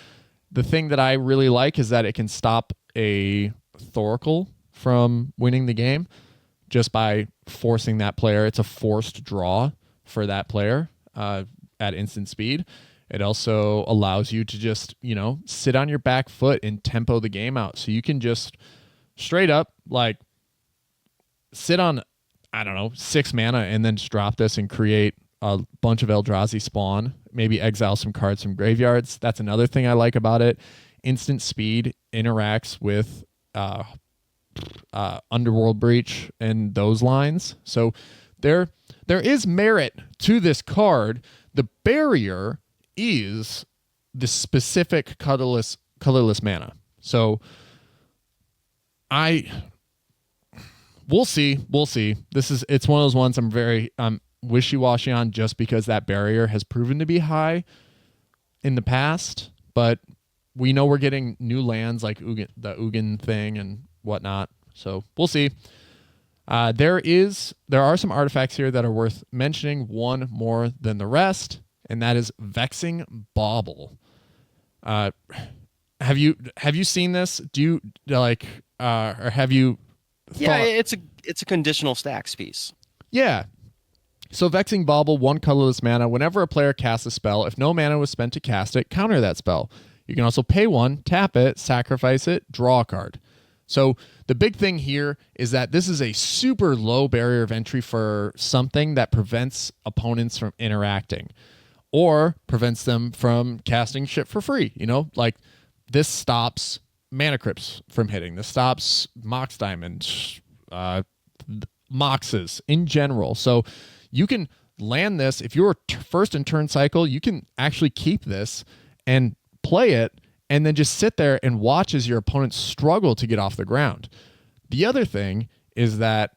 Speaker 1: The thing that I really like is that it can stop a Thoracle from winning the game just by forcing that player. It's a forced draw for that player at instant speed. It also allows you to just, sit on your back foot and tempo the game out. So you can just straight up, sit on, 6 mana and then just drop this and create a bunch of Eldrazi spawn, maybe exile some cards from graveyards. That's another thing I like about it. Instant speed interacts with Underworld Breach and those lines. So there is merit to this card. The barrier is the specific colorless mana. So we'll see. It's one of those ones I'm very wishy-washy on, just because that barrier has proven to be high in the past, but we know we're getting new lands like the Ugin thing and whatnot. So we'll see. There are some artifacts here that are worth mentioning, one more than the rest, and that is Vexing Bauble. Have you seen this? Do you like or have you
Speaker 2: Yeah, it's a conditional stacks piece.
Speaker 1: Yeah. So Vexing Bauble, 1 colorless mana. Whenever a player casts a spell, if no mana was spent to cast it, counter that spell. You can also pay 1, tap it, sacrifice it, draw a card. So the big thing here is that this is a super low barrier of entry for something that prevents opponents from interacting or prevents them from casting shit for free. You know, like this stops Mana Crypts from hitting. This stops Mox Diamond, Moxes in general. So you can land this. If you're first in turn cycle, you can actually keep this and play it and then just sit there and watch as your opponents struggle to get off the ground. The other thing is that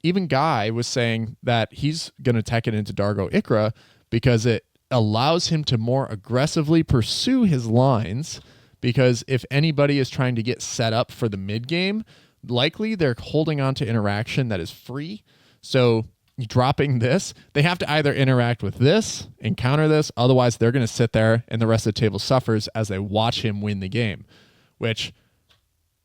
Speaker 1: even Guy was saying that he's going to tech it into Dargo Ikra because it allows him to more aggressively pursue his lines, because if anybody is trying to get set up for the mid game, likely they're holding on to interaction that is free. So dropping this, they have to either interact with this and counter this, otherwise they're going to sit there and the rest of the table suffers as they watch him win the game, which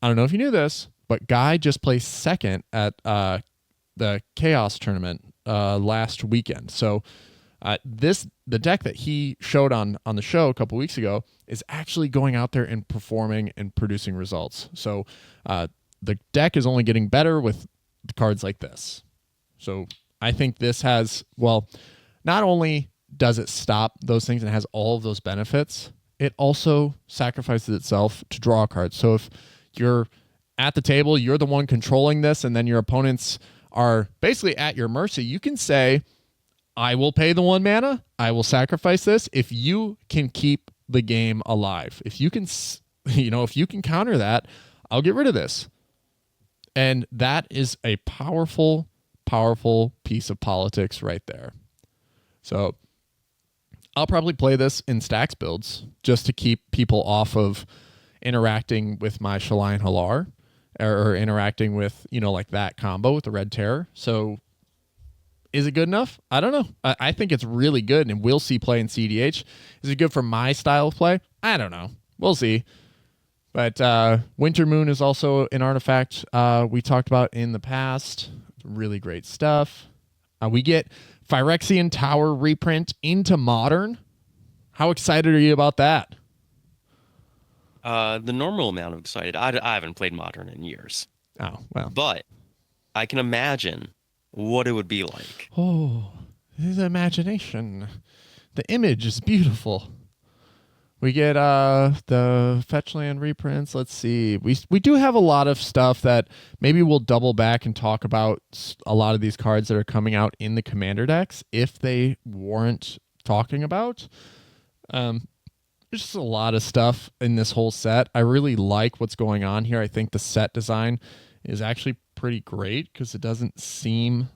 Speaker 1: I don't know if you knew this, but Guy just placed second at the Chaos tournament last weekend. So the deck that he showed on the show a couple weeks ago is actually going out there and performing and producing results. So the deck is only getting better with cards like this. So I think this has, well, not only does it stop those things and has all of those benefits, it also sacrifices itself to draw a card. So if you're at the table, you're the one controlling this, and then your opponents are basically at your mercy, you can say, I will pay the 1 mana, I will sacrifice this if you can keep the game alive. If you can, if you can counter that, I'll get rid of this. And that is a powerful piece of politics right there. So I'll probably play this in stacks builds just to keep people off of interacting with my Shalai Halar or interacting with, like that combo with the Red Terror. So is it good enough? I don't know. I think it's really good, and we'll see play in CDH. Is it good for my style of play? I don't know. We'll see. But Winter Moon is also an artifact we talked about in the past. Really great stuff. We get Phyrexian Tower reprint into Modern. How excited are you about that?
Speaker 2: The normal amount of excited. I haven't played Modern in years.
Speaker 1: Oh, well.
Speaker 2: But I can imagine what it would be like.
Speaker 1: Oh, the imagination. The image is beautiful. We get the Fetchland reprints. Let's see. We do have a lot of stuff that maybe we'll double back and talk about a lot of these cards that are coming out in the Commander decks if they warrant talking about. There's just a lot of stuff in this whole set. I really like what's going on here. I think the set design is actually pretty great because it doesn't seem...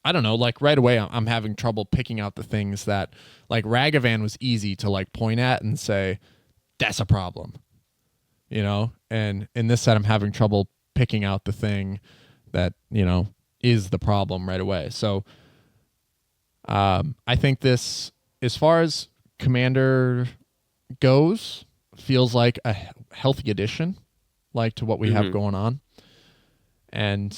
Speaker 1: I don't know, like right away I'm having trouble picking out the things that, like Ragavan was easy to like point at and say, that's a problem, and in this set I'm having trouble picking out the thing that, is the problem right away. So I think this, as far as Commander goes, feels like a healthy addition, like to what we have going on. And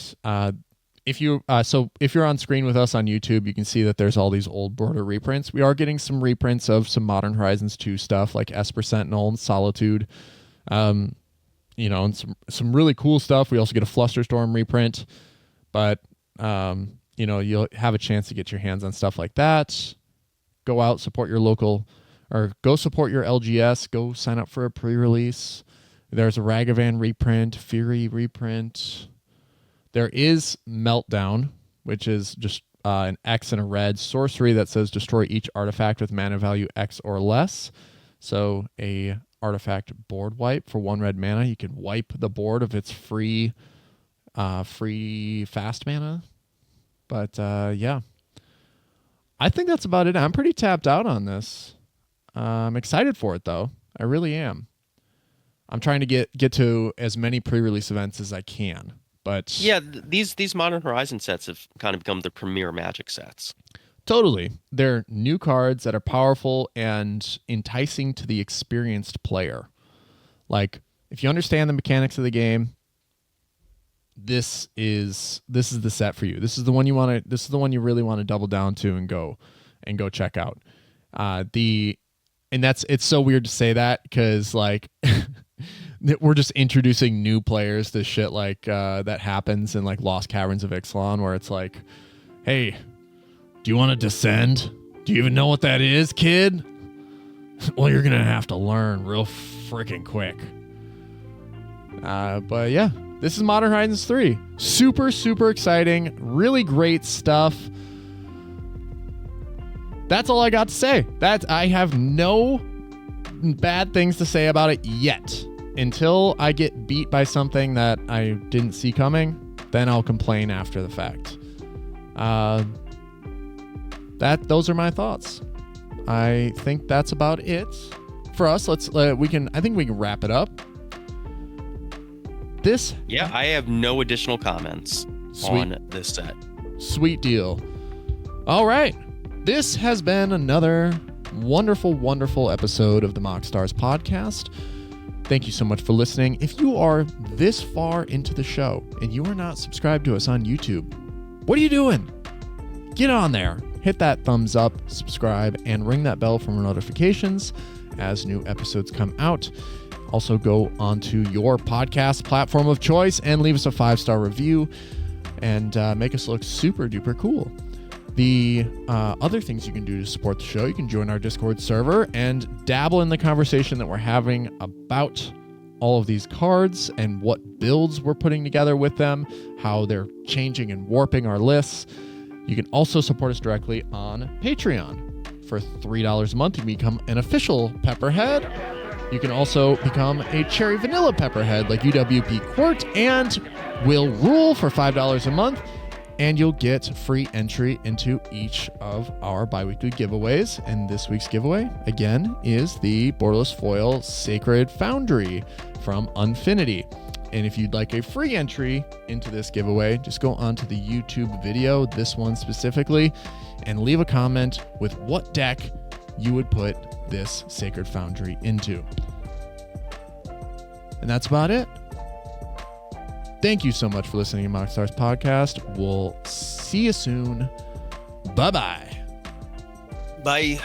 Speaker 1: if you're on screen with us on YouTube, you can see that there's all these old Border reprints. We are getting some reprints of some Modern Horizons 2 stuff like Esper Sentinel and Solitude, and some really cool stuff. We also get a Flusterstorm reprint, but you'll have a chance to get your hands on stuff like that. Go out, support your local, or go support your LGS. Go sign up for a pre-release. There's a Ragavan reprint, Fury reprint. There is Meltdown, which is just an X and a red sorcery that says destroy each artifact with mana value X or less. So a artifact board wipe for 1 red mana. You can wipe the board of its free fast mana. But yeah, I think that's about it. I'm pretty tapped out on this. I'm excited for it though. I really am. I'm trying to get to as many pre-release events as I can. But
Speaker 2: yeah, these Modern Horizon sets have kind of become the premier Magic sets.
Speaker 1: Totally. They're new cards that are powerful and enticing to the experienced player. Like, if you understand the mechanics of the game, this is the set for you. This is the one you really want to double down to and go check out. It's so weird to say that because like we're just introducing new players to shit like that happens in like Lost Caverns of Ixalan, where it's like, hey, do you want to descend? Do you even know what that is, kid? Well, you're gonna have to learn real freaking quick. But yeah, this is Modern Horizons 3. Super, super exciting. Really great stuff. That's all I got to say. I have no bad things to say about it yet. Until I get beat by something that I didn't see coming, then I'll complain after the fact. Those are my thoughts. I think that's about it for us. I think we can wrap it up.
Speaker 2: Yeah, I have no additional comments on this set.
Speaker 1: Sweet deal. All right. This has been another wonderful, wonderful episode of the MoxStars podcast. Thank you so much for listening. If you are this far into the show and you are not subscribed to us on YouTube, what are you doing? Get on there. Hit that thumbs up, subscribe, and ring that bell for notifications as new episodes come out. Also, go onto your podcast platform of choice and leave us a 5-star review and make us look super duper cool. The other things you can do to support the show, you can join our Discord server and dabble in the conversation that we're having about all of these cards and what builds we're putting together with them, how they're changing and warping our lists. You can also support us directly on Patreon. For $3 a month, you can become an official Pepperhead. You can also become a Cherry Vanilla Pepperhead like UWP Quart and Will Rule for $5 a month. And you'll get free entry into each of our bi-weekly giveaways. And this week's giveaway, again, is the Borderless Foil Sacred Foundry from Unfinity. And if you'd like a free entry into this giveaway, just go onto the YouTube video, this one specifically, and leave a comment with what deck you would put this Sacred Foundry into. And that's about it. Thank you so much for listening to MoxStars Podcast. We'll see you soon. Bye-bye.
Speaker 2: Bye.